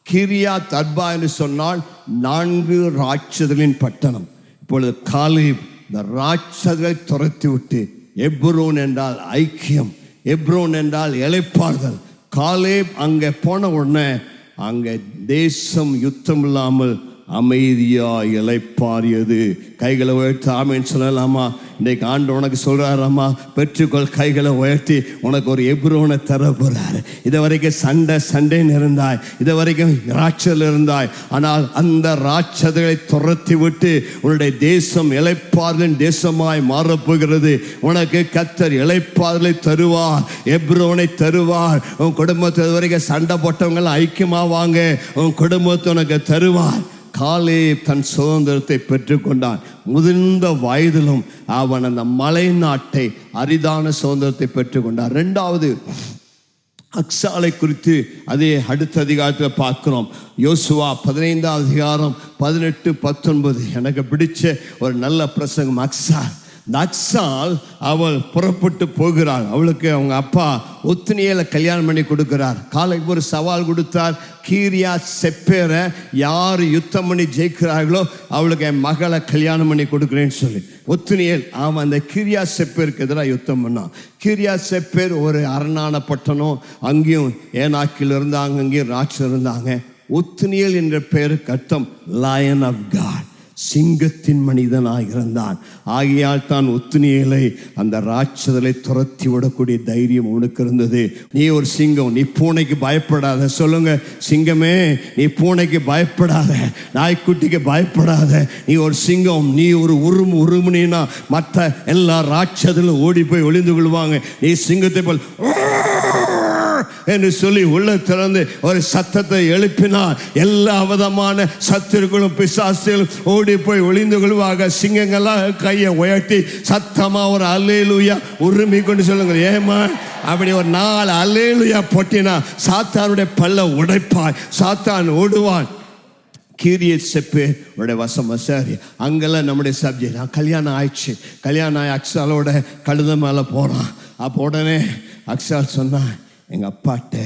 கீரியாத் அர்பா என்று சொன்னால் 4 ராட்சதர்களின் பட்டணம். இப்பொழுது காலேப் இந்த ராட்சதர்களை துரத்தி விட்டு, எப்ரோன் என்றால் ஐக்கியம், எப்ரோன் என்றால் இளைப்பாறுதல். காலேப் அங்கே போன உடனே அங்கே தேசம் யுத்தம் இல்லாமல் அமைதியா இளைப்பாறியது. கைகளை உயர்த்தி ஆமென் சொல்லலாமா? இன்னைக்கு ஆண்டு உனக்கு சொல்றாராமா, பெற்றுக்கொள். கைகளை உயர்த்தி உனக்கு ஒரு எப்ரோனை தர போறாரு. இது வரைக்கும் சண்டைன்னு இருந்தாய், இது வரைக்கும் ராட்சதல் இருந்தாய். ஆனால் அந்த ராட்சதங்களை துரத்தி விட்டு உன்னுடைய தேசம் இளைப்பாறுதலின் தேசமாய் மாறப்போகிறது. உனக்கு கர்த்தர் இளைப்பாறுதலை தருவார், எப்ரோனை தருவார். உன் குடும்பத்தை இது வரைக்கும் சண்டை போட்டவங்க ஐக்கியமா வாங்க, உன் குடும்பத்தை உனக்கு தருவார். காலேப் தன் சுதந்திரத்தை பெற்றுக்கொண்டான். முதிர்ந்த வயதிலும் அவன் அந்த மலை நாட்டை அரிதான சுதந்திரத்தை பெற்றுக்கொண்டான். 2வது அக்சாலை குறித்து அதே அடுத்த அதிகாரத்தில் பார்க்கிறோம். யோசுவா 15ஆம் அதிகாரம் 18-19 எனக்கு பிடிச்ச ஒரு நல்ல பிரசங்கம். அக்சால் அவள் புறப்பட்டு போகிறாள். அவளுக்கு அவங்க அப்பா ஒத்னியேலை கல்யாணம் பண்ணி கொடுக்கிறார். காலைக்கு ஒரு சவால் கொடுத்தார், கீரியாத் செப்பேரை யார் யுத்தம் பண்ணி ஜெயிக்கிறார்களோ அவளுக்கு என் மகளை கல்யாணம் பண்ணி கொடுக்குறேன்னு சொல்லி. ஒத்னியேல் அவன் அந்த கீரியாத் செப்பேருக்கு எதிராக யுத்தம் பண்ணான். கீரியாத் செப்பேர் ஒரு அரணான பட்டணம். அங்கேயும் ஏனாக்கில் இருந்தாங்க, அங்கேயும் ராட்சர் இருந்தாங்க. ஒத்னியேல் என்ற பெயருக்கு அர்த்தம் லயன் ஆஃப் காட், சிங்கத்தின் மனிதனாக இருந்தான். ஆகையால் தான் ஒத்னியேலை அந்த ராட்சதலை துரத்தி விடக்கூடிய தைரியம் உனக்கு இருந்தது. நீ ஒரு சிங்கம், நீ பூனைக்கு பயப்படாத. சொல்லுங்க, சிங்கமே நீ பூனைக்கு பயப்படாத, நாய்க்குட்டிக்கு பயப்படாத. நீ ஒரு சிங்கம், நீ ஒரு உருமுனினா மற்ற எல்லா ராட்சதலும் ஓடி போய் ஒளிந்து கொள்வாங்க. நீ சிங்கத்தை போல் என்று சொல்லி உள்ள திறந்து ஒரு சத்தத்தை எழுப்பினார். எல்லா விதமான சத்துருக்களும் பிசாசுகளும் ஓடி போய் ஒளிந்து கொள்வாங்க. சிங்கங்கள்லாம் கையை உயர்த்தி சத்தமா ஒரு அல்லேலூயா உரிமை கொண்டு சொல்லுங்க. ஏமா அப்படி ஒரு 4 அல்லேலூயா போட்டினா சாத்தானுடைய பல்ல உடைப்பாய், சாத்தான் ஓடுவான். கீரியாத் செப்பேர் உடைய வசம். சரி, அங்கெல்லாம் நம்முடைய சப்ஜெக்ட். கல்யாணம் ஆயிடுச்சு. கல்யாணம் ஆகி அக்சாலோட கழுத மேலே போகிறான். அப்போ உடனே அக்சால் சொன்னான், எங்கள் அப்பாட்ட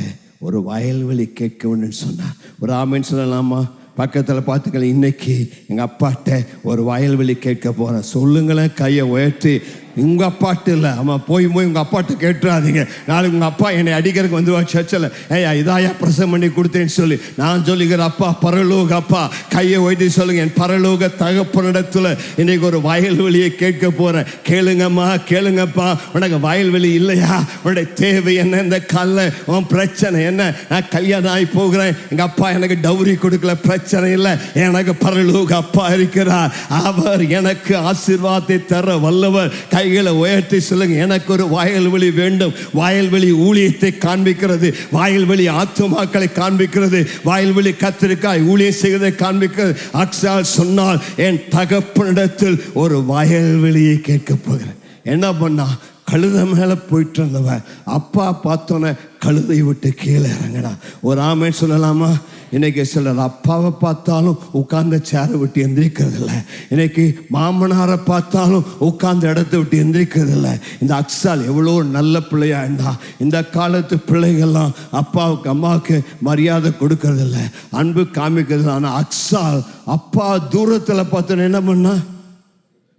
ஒரு வயல்வெளி கேட்க வேணும்னு சொன்னான். ஒரு ஆமென் சொல்லலாமா? பக்கத்தில் பார்த்துக்கல, இன்னைக்கு எங்கள் அப்பாட்ட ஒரு வயல்வெளி கேட்க போகிறேன். சொல்லுங்களேன், கையை உயர்த்தி. உங்கள் அப்பாட்டு இல்லை, ஆமாம், போய் உங்கள் அப்பாட்ட கேட்டுறாதீங்க. நாளைக்கு உங்கள் அப்பா என்னை அடிக்கிறதுக்கு வந்துவா சர்ச்சில், ஏயா இதாயா பிரசவம் பண்ணி கொடுத்தேன்னு சொல்லி. நான் சொல்லிக்கிறேன், அப்பா பரலோக அப்பா. கையை ஓட்டி சொல்லுங்க, என் பரலோக தகப்பனிடத்தில் இன்னைக்கு ஒரு வயல்வெளியை கேட்க போகிறேன். கேளுங்கம்மா, கேளுங்கப்பா. உனக்கு வயல்வெளி இல்லையா? உன்னுடைய தேவை என்ன? இந்த கல்ல உன் பிரச்சனை என்ன? நான் கல்யாணம் ஆகி போகிறேன், எங்கள் அப்பா எனக்கு டவுரி கொடுக்கல, பிரச்சனை இல்லை. எனக்கு பரலோக அப்பா இருக்கிறார், அவர் எனக்கு ஆசீர்வாதத்தை தர வல்லவர். கைகளை உயர்த்தி சொல்லுங்க, எனக்கு ஒரு வயல்வெளி வேண்டும். வயல்வெளி ஊழியத்தை காண்பிக்கிறது, வயல்வெளி ஆத்துமாக்களை காண்பிக்கிறது, வயல்வெளி கர்த்தருக்காய் ஊழியம் செய்வதை காண்பிக்கிறது. அக்சால் சொன்னால், என் தகப்பனிடத்தில் ஒரு வயல்வெளியை கேட்க போகிறேன். என்ன பண்ணா, கழுத மேலே போயிட்டு இருந்தவன் அப்பா பார்த்தோன்னே கழுதை விட்டு கீழே இறங்கினா. ஒரு ஆமென் சொல்லலாமா? இன்னைக்கு சிலர் அப்பாவை பார்த்தாலும் உட்கார்ந்த சேரை விட்டு எந்திரிக்கிறது இல்லை. இன்னைக்கு மாமனாரை பார்த்தாலும் உட்கார்ந்த இடத்த விட்டு எந்திரிக்கிறது இல்லை. இந்த அக்சால் எவ்வளோ நல்ல பிள்ளையா இருந்தா. இந்த காலத்து பிள்ளைகள்லாம் அப்பாவுக்கு அம்மாவுக்கு மரியாதை கொடுக்கறது இல்லை, அன்பு காமிக்கிறது இல்லை. ஆனால் அக்சால் அப்பா தூரத்தில் பார்த்தோன்னு என்ன பண்ணா,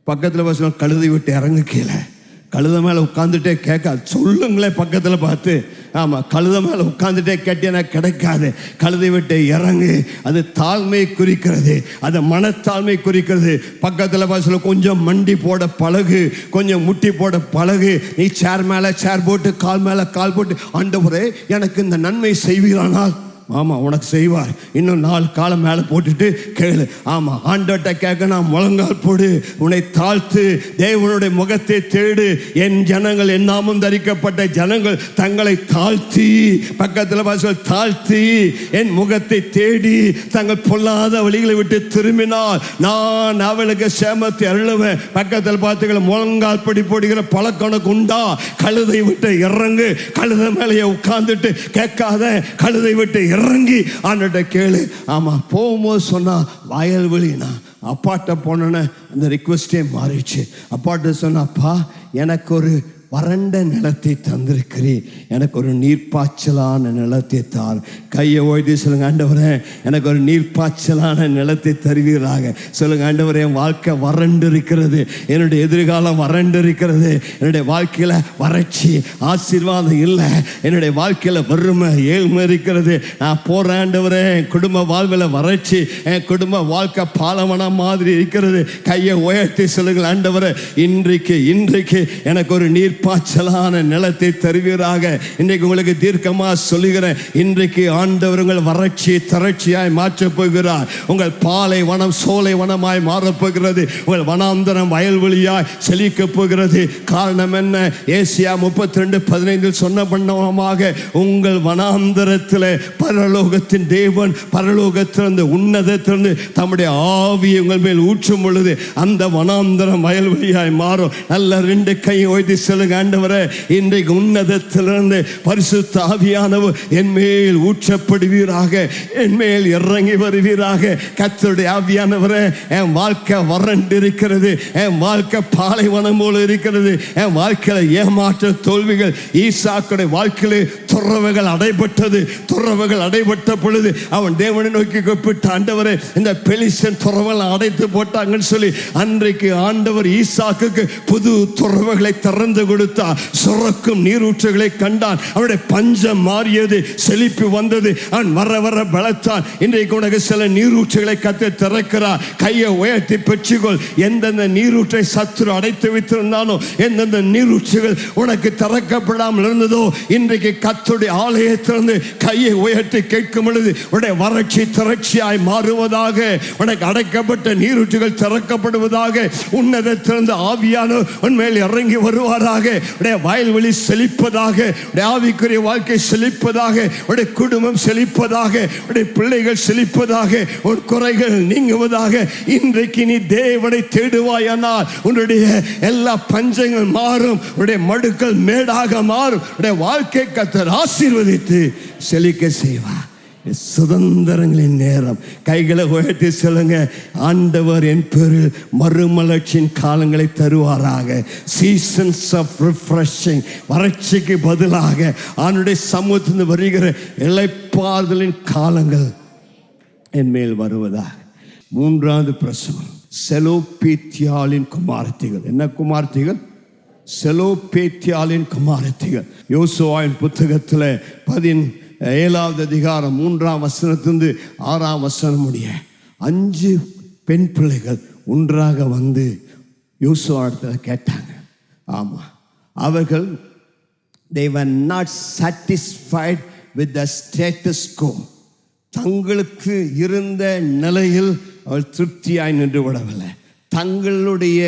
பக்கத்தில் பசங்க கழுதை விட்டு இறங்கு கீழே. கழுத மேலே உட்காந்துட்டே கேட்காது. சொல்லுங்களேன் பக்கத்தில் பார்த்து. ஆமாம், கழுத மேலே உட்காந்துட்டே கேட்டேன்னா கிடைக்காது. கழுதை விட்டு இறங்கு. அது தாழ்மை குறிக்கிறது, அது மனத்தாழ்மை குறிக்கிறது. பக்கத்தில் பார்த்து கொஞ்சம் மண்டி போட பழகு, கொஞ்சம் முட்டி போட பழகு. நீ சேர் மேலே சேர் போட்டு, கால் மேலே கால் போட்டு, ஆண்டவரே எனக்கு இந்த நன்மை செய்வீரானால், ஆமாம் உனக்கு செய்வார். இன்னும் 4 காலம் மேலே போட்டுட்டு கேளு. ஆமாம், ஆண்டவர்கிட்ட கேட்கணும், முழங்கால் போடு, உன்னை தாழ்த்து, தேவனுடைய முகத்தை தேடு. என் ஜனங்கள், என் நாமம் தரிக்கப்பட்ட ஜனங்கள் தங்களை தாழ்த்தி, பக்கத்தில் பாசல் தாழ்த்தி என் முகத்தை தேடி தங்கள் பொல்லாத வழிகளை விட்டு திரும்பினால் நான் அவளுக்கு சேமத்தை அருளுவேன். பக்கத்தில் பார்த்துக்களை முழங்கால் படி போடுகிற பழக்கணக்கு உண்டா? கழுதை விட்டு இறங்கு. கழுதை மேலேயே உட்கார்ந்துட்டு கேட்காத, கழுதை விட்டு இறங்கி ஆண்டட்ட கேளு. ஆமா, போகும்போது சொன்னா வயல்வெளினா அப்பாட்ட போனோன்னே அந்த ரிக்வெஸ்டே மாறிடுச்சு. அப்பாட்ட சொன்னாப்பா, எனக்கு ஒரு வறண்ட நிலத்தை தந்திருக்கிறேன், எனக்கு ஒரு நீர்ப்பாய்ச்சலான நிலத்தை தார். கையை ஓய்தி சொல்லுங்க, ஆண்டவரே எனக்கு ஒரு நீர்ப்பாய்ச்சலான நிலத்தை தருவீராக. சொல்லுங்க, ஆண்டவரே என் வாழ்க்கை வறண்டு இருக்கிறது, என்னுடைய எதிர்காலம் வறண்டு இருக்கிறது, என்னுடைய வாழ்க்கையில் வறட்சி, ஆசீர்வாதம் இல்லை, என்னுடைய வாழ்க்கையில் வறுமை, ஏழ்மை இருக்கிறது. நான் போகிறேன் ஆண்டவரே, என் குடும்ப வாழ்வில் வறட்சி, என் குடும்ப வாழ்க்கை பாலவனம் மாதிரி இருக்கிறது. கையை உயர்த்தி சொல்லுங்கள், ஆண்டவரே இன்றைக்கு எனக்கு ஒரு நீர்ப்பாய்ச்சலான நிலத்தை தருவீராக. இன்றைக்கு உங்களுக்கு தீர்க்கமா சொல்லுகிறேன், இன்றைக்கு ஆண்டவர் உங்கள் வறட்சியை தரட்சியாய் மாற்றப் போகிறார். உங்கள் பாலை வனம் சோலை வனமாய் மாறப்போகிறது. உங்கள் வனாந்தரம் வயல்வெளியாய் செழிக்கப் போகிறது. காரணம் என்ன? ஏசியா 32:15 சொன்ன பண்ணமாக உங்கள் வனாந்தரத்தில் பரலோகத்தின் தேவன் பரலோகத்திலிருந்து உன்னதத்திலிருந்து தம்முடைய ஆவியை உங்கள் மேல் ஊற்றும் பொழுது அந்த வனாந்தரம் வயல்வெளியாய் மாறும். நல்ல 2 கையை ஓய்தி சொல்லுங்க, ஆண்டவரே இன்றைக்கு உன்னதத்திலிருந்து பரிசுத்த ஆவியானவர் என் மேல் ஊற்றப்படுவீராக, என் மேல் இறங்கி வருவீராக. கர்த்தருடைய ஆவியானவரே, என் வாழ்க்கை வறண்டு இருக்கிறது, என் வாழ்க்கை பாலைவனம் போல இருக்கிறது, என் வாழ்க்கையில் ஏமாற்ற தோல்விகள். ஈசாக்குடைய வாழ்க்கையில் துறவுகள் அடைபட்டது. துறவுகள் அடைபட்ட பொழுது அவன் தேவனை நோக்கி கூப்பிட்டு, ஆண்டவரே இந்த பெலிஸ்தன் துறவுகளை அடைத்து போட்டாங்கன்னு சொல்லி அன்றைக்கு ஆண்டவர் ஈசாக்குக்கு புது துறவுகளை திறந்து கொடுத்தார். சுரக்கும் நீரூற்றுகளை கண்டான். அவனுடைய பஞ்சம் மாறியது, செழிப்பு வந்தது. அவன் வர வர பலத்தான். இன்றைக்கு உனக்கு சில நீரூற்றுகளை கத்து திறக்கிறார். கையை உயர்த்தி பெற்றுக்கொள். எந்தெந்த நீரூற்றை சத்துரு அடைத்து வைத்திருந்தானோ, எந்தெந்த நீரூற்றுகள் உனக்கு திறக்கப்படாமல் இருந்ததோ, இன்றைக்கு கர்த்தருடைய ஆலயத்திலிருந்து கையை உயர்த்தி கேட்கும் பொழுது உடைய வறட்சி திரட்சியாய் மாறுவதாக. உனக்கு அடைக்கப்பட்ட நீரூற்றுகள் திறக்கப்படுவதாக. உன்னதத்திலிருந்து ஆவியான உன்மேல் இறங்கி வருவாராக. உடைய வயல்வெளி செழிப்பதாக, உடைய ஆவிக்குரிய வாழ்க்கை செழிப்பதாக, உடைய குடும்பம் செழிப்பதாக, உடைய பிள்ளைகள் செழிப்பதாக, உன் குறைகள் நீங்குவதாக. இன்றைக்கு நீ தேவனை தேடுவாயானால் உன்னுடைய எல்லா பஞ்சங்கள் மாறும், உடைய மடுக்கள் மேடாக மாறும். உடைய வாழ்க்கை கர்த்தர் ஆசீர்வதித்து செழிக்க செய்வார். சுதந்திரங்களின் நேரம். கைகளை உயர்த்தி சொல்லுங்க, ஆண்டவர் என் பேரில் மறுமலர்ச்சியின் காலங்களை தருவாராக. Seasons of refreshing. வறட்சிக்கு பதிலாக அவனுடைய சமூகத்திலிருந்து வருகிற இளைப்பாறுதலின் காலங்கள் என் மேல் வருவதாக. 3வது பிரசவம். செலோபேத்தியாளின் குமாரத்திகள். என்ன குமாரத்திகள்? செலோபேத்தியாளின் குமாரத்திகள். யோசுவாவின் புத்தகத்தில் 17வது அதிகாரம் 3ஆம் வசனத்திலிருந்து 6ஆம் வசனம் முடிய 5 பெண் பிள்ளைகள் ஒன்றாக வந்து யோசுவாவிடத்தில் கேட்டாங்க. ஆமாம், அவர்கள் they were not satisfied with the status quo. தங்களுக்கு இருந்த நிலையில் அவள் திருப்தியாய் நின்று விடவில்லை. தங்களுடைய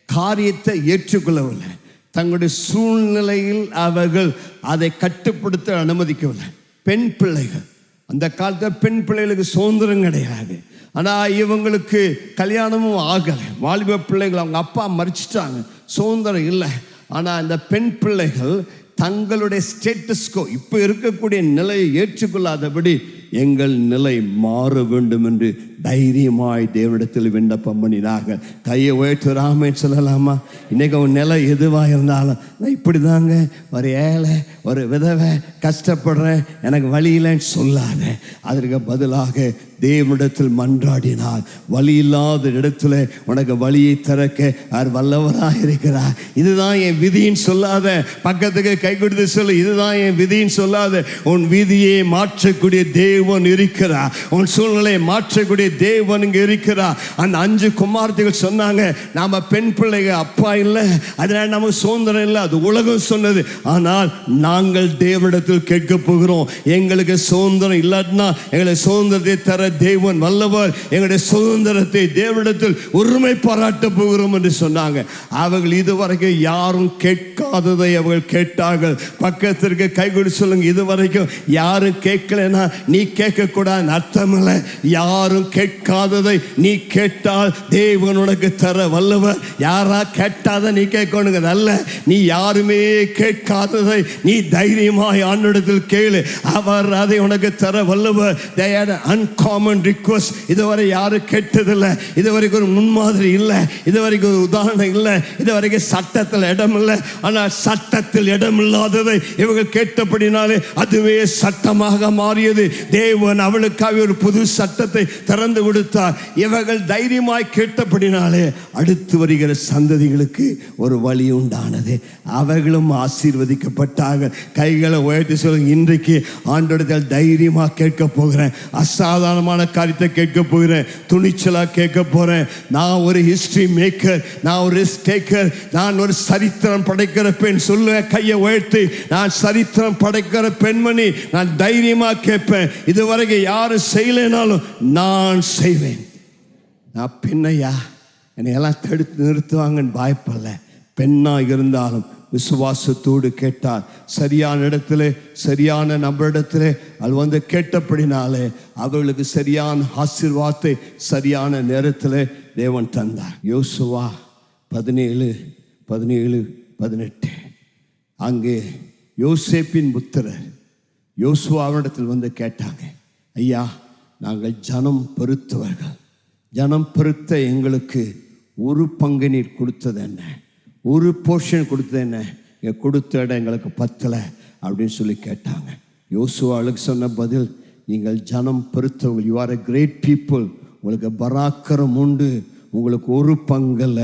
காரியத்தை ஏற்றுக்கொள்ளவில்லை. தங்களுடைய சூழ்நிலையில் அவர்கள் அதை கட்டுப்படுத்த அனுமதிக்கவில்லை. பெண் பிள்ளைகள், அந்த காலத்தில் பெண் பிள்ளைகளுக்கு சுதந்திரம் கிடையாது. ஆனால் இவங்களுக்கு கல்யாணமும் ஆகலை. வாலிப பிள்ளைகள், அவங்க அப்பா மறிச்சிட்டாங்க, சுதந்திரம் இல்லை. ஆனால் இந்த பெண் பிள்ளைகள் தங்களுடைய ஸ்டேட்டஸ்கோ, இப்போ இருக்கக்கூடிய நிலையை ஏற்றுக்கொள்ளாதபடி எங்கள் நிலை மாற வேண்டும் என்று தைரியமாய் தேவனிடத்தில் விண்ணப்பம் பண்ணினார்கள். கையை உயர்த்துறாமே சொல்லலாமா? இன்னைக்கு உன் நிலை எதுவாக இருந்தாலும், நான் இப்படி தாங்க, ஒரு ஏழை, ஒரு விதவை, கஷ்டப்படுறேன், எனக்கு வழி இல்லைன்னு சொல்லாத. அதற்கு பதிலாக தேவனிடத்தில் மன்றாடினால் வழி இல்லாத இடத்துல உனக்கு வழியை திறக்க அவர் வல்லவராக இருக்கிறார். இதுதான் என் விதின்னு சொல்லாத. பக்கத்துக்கு கை கொடுத்து சொல்லு, இதுதான் என் விதின்னு சொல்லாத. உன் விதியை மாற்றக்கூடிய தேவன் இருக்கிறார். உன் சூழ்நிலையை மாற்றக்கூடிய தேவன் இங்கே இருக்கிறார். அந்த 5 குமார்த்திகள் சொன்னாங்க, நாம பெண் பிள்ளைகள், அப்பா இல்லை, அதனால நமக்கு சுதந்திரம் இல்லை, அது உலகம் சொன்னது. ஆனால் நாங்கள் தேவனிடத்தில் கேட்க போகிறோம். எங்களுக்கு சுதந்திரம் இல்லாட்டினா எங்களை சுதந்திரத்தை தர தேவன் வல்லவர், எங்களுடைய சுதந்திரத்தை தேவனிடத்தில் உரிமை பாராட்ட போகிறோம் என்று சொன்னாங்க. அவர்கள் இதுவரைக்கும் யாரும் கேட்காததை அவர்கள் கேட்டார்கள். பக்கத்திற்கு கைகொடு சொல்லுங்க, இதுவரைக்கும் யாரும் கேட்கலன்னா நீ கேட்க கூடாது அர்த்தம் இல்லை. யாரும் கேட்காததை நீ கேட்டால் தேவன் உனக்கு தர வல்லவர். யாரா கேட்டாத நீ கேட்கணுங்க அல்ல, நீ யாருமே கேட்காததை நீ தைரியமாய் ஆண்டவரிடத்தில் கேளு, அவர் அதை உனக்கு தர வல்லவர். அன்காமன் ரிக்வெஸ்ட், இதுவரை யாரும் கேட்டதில்லை, இதுவரைக்கும் ஒரு முன்மாதிரி இல்லை, இதுவரைக்கும் ஒரு உதாரணம் இல்லை, இதுவரைக்கும் சட்டத்தில் இடம் இல்லை. ஆனால் சட்டத்தில் இடம் இல்லாததை இவர்கள் கேட்டபடினாலே அதுவே சட்டமாக மாறியது. தேவன் அவளுக்காக ஒரு புது சட்டத்தை திறந்து கொடுத்தார். இவர்கள் தைரியமாய் கேட்டபடினாலே அடுத்து வருகிற சந்ததிகளுக்கு ஒரு வழி உண்டானது. அவர்களும் ஆசீர்வதிக்கப்பட்டார்கள். கைகளை உயர்த்தி சொல்லுங்க, இன்றைக்கு ஆண்டவரிடத்தில் தைரியமாக கேட்க போகிறேன், அசாதாரணமான காரியத்தை கேட்க போகிறேன், துணிச்சலா கேட்க போறேன். நான் ஒரு ஹிஸ்டரி மேக்கர், நான் ஒரு ரிஸ்க் டேக்கர், நான் ஒரு சரித்திரம் படைக்கிற பெண். சொல்லுவேன் கையை உயர்த்தி, நான் சரித்திரம் படைக்கிற பெண்மணி, நான் தைரியமா கேட்பேன். இதுவரைக்கும் யாரும் செய்யலைனாலும் நான் செய்வேன். நான் பெண்ணையா என்னை எல்லாம் தடுத்து நிறுத்துவாங்கன்னு பயப்படல. பெண்ணா இருந்தாலும் விசுவாசத்தோடு கேட்டால் சரியான இடத்துல சரியான நபரிடத்துல அது கேட்டபடினாலே அவர்களுக்கு சரியான ஆசீர்வாதத்தை சரியான நேரத்தில் தேவன் தந்தார். யோசுவா 17:18 அங்கே யோசேப்பின் புத்திரர் யோசுவாவிடத்தில் கேட்டாங்க, ஐயா நாங்கள் ஜனம் பெருத்தவர்கள், ஜனம் பெருத்த எங்களுக்கு ஒரு பங்கு நீர் கொடுத்தது என்ன, ஒரு போர்ஷன் கொடுத்தது என்ன, இங்கே கொடுத்த இடம் எங்களுக்கு பத்தலை அப்படின்னு சொல்லி கேட்டாங்க. யோசுவாவுக்கு சொன்ன பதில், நீங்கள் ஜனம் பெருத்தவங்க, you are a great people, உங்களுக்கு பராக்கிரம் உண்டு, உங்களுக்கு ஒரு பங்கில்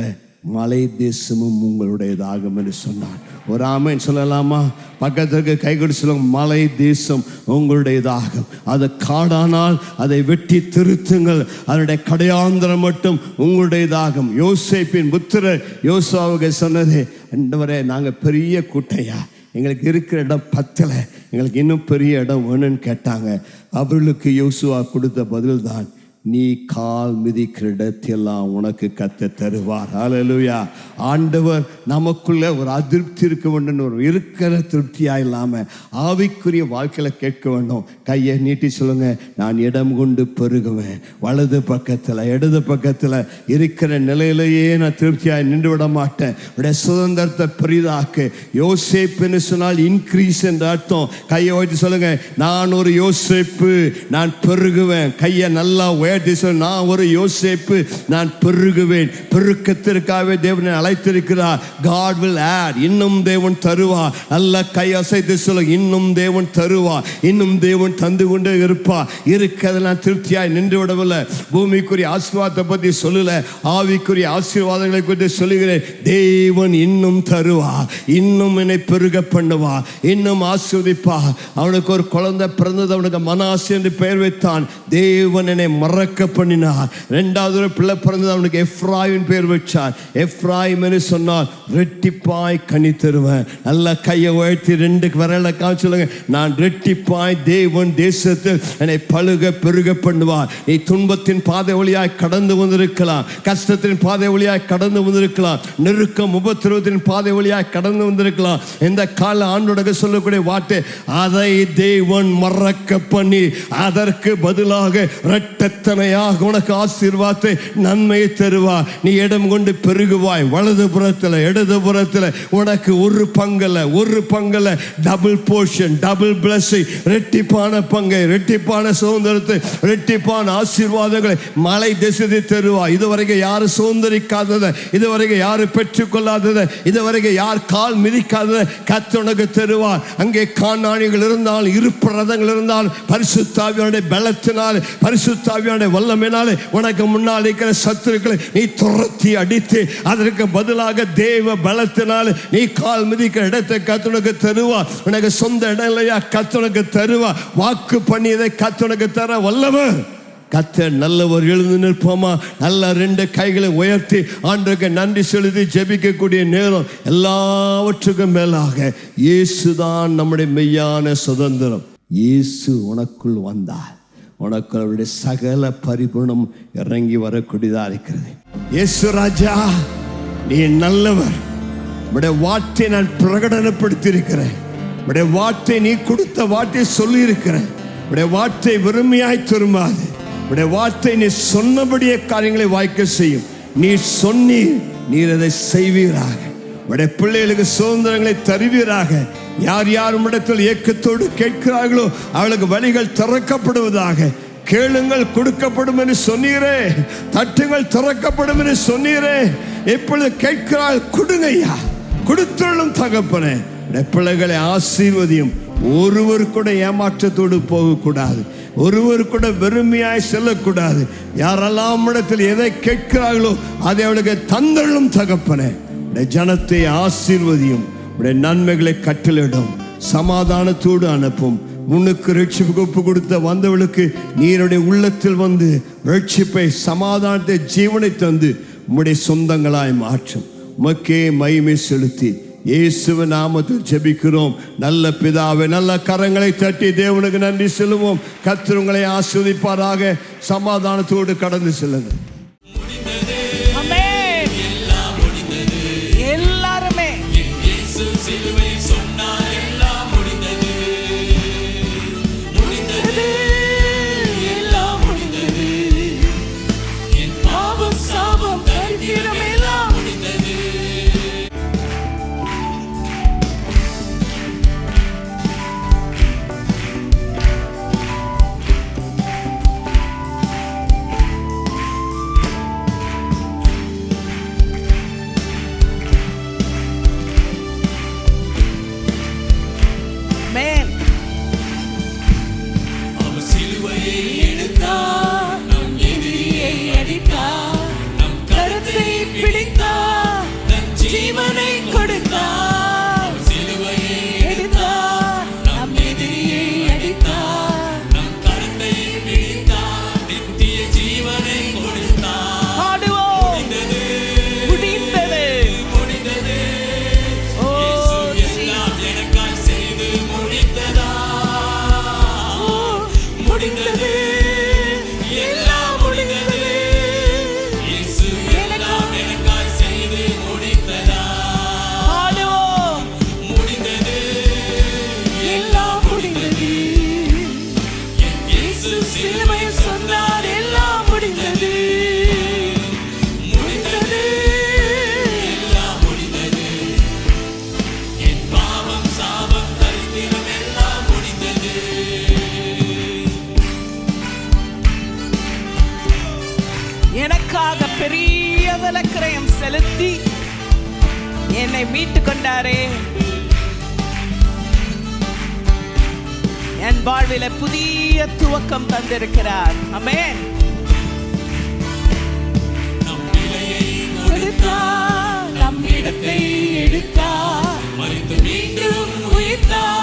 மலை தேசமும் உங்களுடையதாகும் என்று சொன்னார். ஒரு ஆமென் சொல்லலாமா? பக்கத்திற்கு கைகொடு சொல்லுங்க, மலை தேசம் உங்களுடையதாகும். அது காடானால் அதை வெட்டி திருத்துங்கள், அதனுடைய கடையாந்திரம் மட்டும் உங்களுடையதாகும். யோசேப்பின் புத்திரர் யோசுவாவுக்கு சொன்னது, ஆண்டவரே நாங்கள் பெரிய கூட்டையா, எங்களுக்கு இருக்கிற இடம் பத்தலை, எங்களுக்கு இன்னும் பெரிய இடம் வேணும்னு கேட்டாங்க. அவர்களுக்கு யோசுவா கொடுத்த பதில் தான், நீ கால் மிதிக்கிற இடத்தெல்லாம் உனக்கு கத்த தருவார். ஹல்லேலூயா. ஆண்டவர் நமக்குள்ள ஒரு அதிருப்தி இருக்க வேண்டும், ஒரு இருக்கிற திருப்தியா இல்லாம ஆவிக்குரிய வாழ்க்கையில கேட்க வேண்டும். கையை நீட்டி சொல்லுங்க, நான் இடம் கொண்டு பெருகுவேன், வலது பக்கத்துல இடது பக்கத்துல இருக்கிற நிலையிலேயே நான் திருப்தியாய் நின்று விட மாட்டேன். உடைய சுதந்திரத்தை பெரிதாக்கு. யோசேப்புன்னு சொன்னால் இன்க்ரீஸ் என்ற அர்த்தம். கையை வைத்து சொல்லுங்க, நான் ஒரு யோசேப்பு, நான் பெருகுவேன். கையை நல்லா நான் ஒரு யோசேப்பு, நான் பெருகுவேன். பெருக்கத்திற்காகவே தேவனை அழைத்திருக்கிறார். God will add, இன்னும் தேவன் தருவார். நல்ல கை அசைத்து சொல்ல, இன்னும் தேவன் தருவார், இன்னும் தேவன் தந்து கொண்டே இருப்பார். இருக்கிறதெல்லாம் திருப்தியாய் நின்று விடவில்லை. பூமிக்குரிய ஆசீர்வாதத்தை பற்றி சொல்லல, ஆவிக்குரிய ஆசீர்வாதங்களை குறித்து சொல்லுகிறேன். தேவன் இன்னும் தருவார், இன்னும் என்னை பெருக பண்ணுவார், இன்னும் ஆசீர்வதிப்பார். அவனுக்கு ஒரு குழந்தை பிறந்தது, அவனுக்கு மனாசே என்று பெயர் வைத்தான். தேவன் என்னை மறக்க பண்ணினார். இரண்டாவது ஒரு பிள்ளை பிறந்தது, அவனுக்கு எப்ராயிம் பேர் வச்சார். எப்ராயிம் என்று சொன்னால் ரெட்டிப்பாய் கனி தருவேன். நல்ல கையை உயர்த்தி ரெண்டு விரலை காமிச்சு சொல்லுங்க, நான் ரெட்டிப்பாய் தேவன் தேசத்தில் என்னை பழுக பெருக பண்ணுவார். நீ துன்பத்தின் பாதை வழியாய் கடந்து வந்திருக்கலாம், கஷ்டத்தின் பாதை வழியாய் கடந்து வந்திருக்கலாம், நெருக்கம் உபத்திரவத்தின் பாதை வழியாய் கடந்து வந்திருக்கலாம். இந்த கால ஆண்டோட சொல்லக்கூடிய வார்த்தை, அதை தேவன் மறக்க பண்ணி அதற்கு பதிலாக இரட்டத்தனையாக உனக்கு ஆசீர்வாதத்தை நன்மையை தருவார். நீ இடம் கொண்டு பெருகுவாய். வலது புறத்தில் இடது புறத்தில் உனக்கு ஒரு பங்கல்ல டபுள் போர்ஷன், டபுள் பிளஸிங், ரெட்டிப்பான பங்கை, ரெட்டிப்பான சுதந்திரத்தை, ரெட்டிப்பான ஆசீர்வாதங்களை மலை தேசத்தை தருவார். இதுவரைக்கும் யாரும் சுதந்திரிக்காததை, இதுவரைக்கும் யாரும் பெற்றுக்கொள்ளாததை, இதுவரைக்கும் யார் கால் மிதிக்காததை கர்த்தர் உனக்கு தருவார். அங்கே கானானிகள் இருந்தால், இருப்பு ரதங்கள் இருந்தால், பரிசுத்த ஆவியானுடைய பலத்தினால், பரிசுத்த ஆவியானுடைய வல்லமையினாலே உனக்கு முன்னால் இருக்கிற சத்துருக்களை நீ துரத்தி அடித்து அதற்கு பதிலாக தேவ பலத்தினால் நீ கால் மிதிக்கிற இடத்தை கர்த்தர் உனக்கு தருவார். உனக்கு சொந்த இடம் இல்லையா, கர்த்தர் உனக்கு தருவார். வாக்கு பண்ணியதை கர்த்தர் உனக்கு தர வல்லவர். கர்த்தர் நல்லவர். எழுந்து நிற்போமா? நல்ல ரெண்டு கைகளை உயர்த்தி ஆண்டவருக்கு நன்றி செலுத்தி ஜெபிக்கக்கூடிய நேரம். எல்லாவற்றுக்கும் மேலாக இயேசுதான் நம்முடைய மெய்யான சுதந்திரம். இயேசு உனக்குள் வந்தார், உனக்கு அவருடைய சகல பரிபூர்ணம் இறங்கி வரக்கூடியதா இருக்கிறது. இயேசு ராஜா, நீ நல்லவர். உடைய வார்த்தை நான் பிரகடனப்படுத்தி இருக்கிறேன். உடைய வார்த்தை நீ கொடுத்த வார்த்தை சொல்லி இருக்கிறேன். உடைய வார்த்தை வெறுமையாய் திரும்பாது. உடைய வார்த்தை நீ சொன்னபடியே காரியங்களை வாய்க்க செய்யும். நீ சொன்னீர், நீர் அதை செய்வீராக. உடைய பிள்ளைகளுக்கு சுதந்திரங்களை தருவீராக. யார் யார் உம்மிடத்தில் ஏக்கத்தோடு கேட்கிறார்களோ அவளுக்கு வழிகள் திறக்கப்படுவதாக. கேளுங்கள் கொடுக்கப்படும் என்று சொன்னீரே, தட்டுங்கள் திறக்கப்படும் என்று சொன்னீரே. இப்பொழுது கேட்கிறாள், கொடுங்கய்யா, கொடுத்துள்ளும் தகப்பனே. பிள்ளைகளை ஆசீர்வதியும். ஒருவர் கூட ஏமாற்றத்தோடு போகக்கூடாது. ஒருவர் கூட வெறுமையாய் செல்லக்கூடாது. யாரெல்லாம் இடத்தில் எதை கேட்கிறார்களோ அதை அவளுக்கு தந்தள்ளும் தகப்பனே. ஜனத்தை ஆசீர்வதியும். நன்மைகளை கட்டளிடும். சமாதானத்தோடு அனுப்பும். முன்னுக்கு ரட்சிப்புக்கு ஒப்பு கொடுத்த வந்தவளுக்கு நீருடைய உள்ளத்தில் வந்து ரட்சிப்பை, சமாதானத்தை, ஜீவனை தந்து உம்முடைய சொந்தங்களாய் மாற்றும். உமக்கே மகிமை செலுத்தி இயேசுவின் நாமத்தில் ஜெபிக்கிறோம் நல்ல பிதாவே. நல்ல கரங்களை தட்டி தேவனுக்கு நன்றி சொல்லுவோம். கர்த்தர் உங்களை ஆசீர்வதிப்பாராக. சமாதானத்தோடு கடந்து செல்லுங்கள். எனக்காக பெரிய விலைக்கிரயம் செலுத்தி என்னை மீட்டு கொண்டாரே. என் வாழ்வில புதிய துவக்கம் தந்திருக்கிறார். ஆமென். நம் விலையை கொடுத்தார், நம் இடத்தை எடுத்தார், மரித்து மீண்டும் உயிர்த்தார்.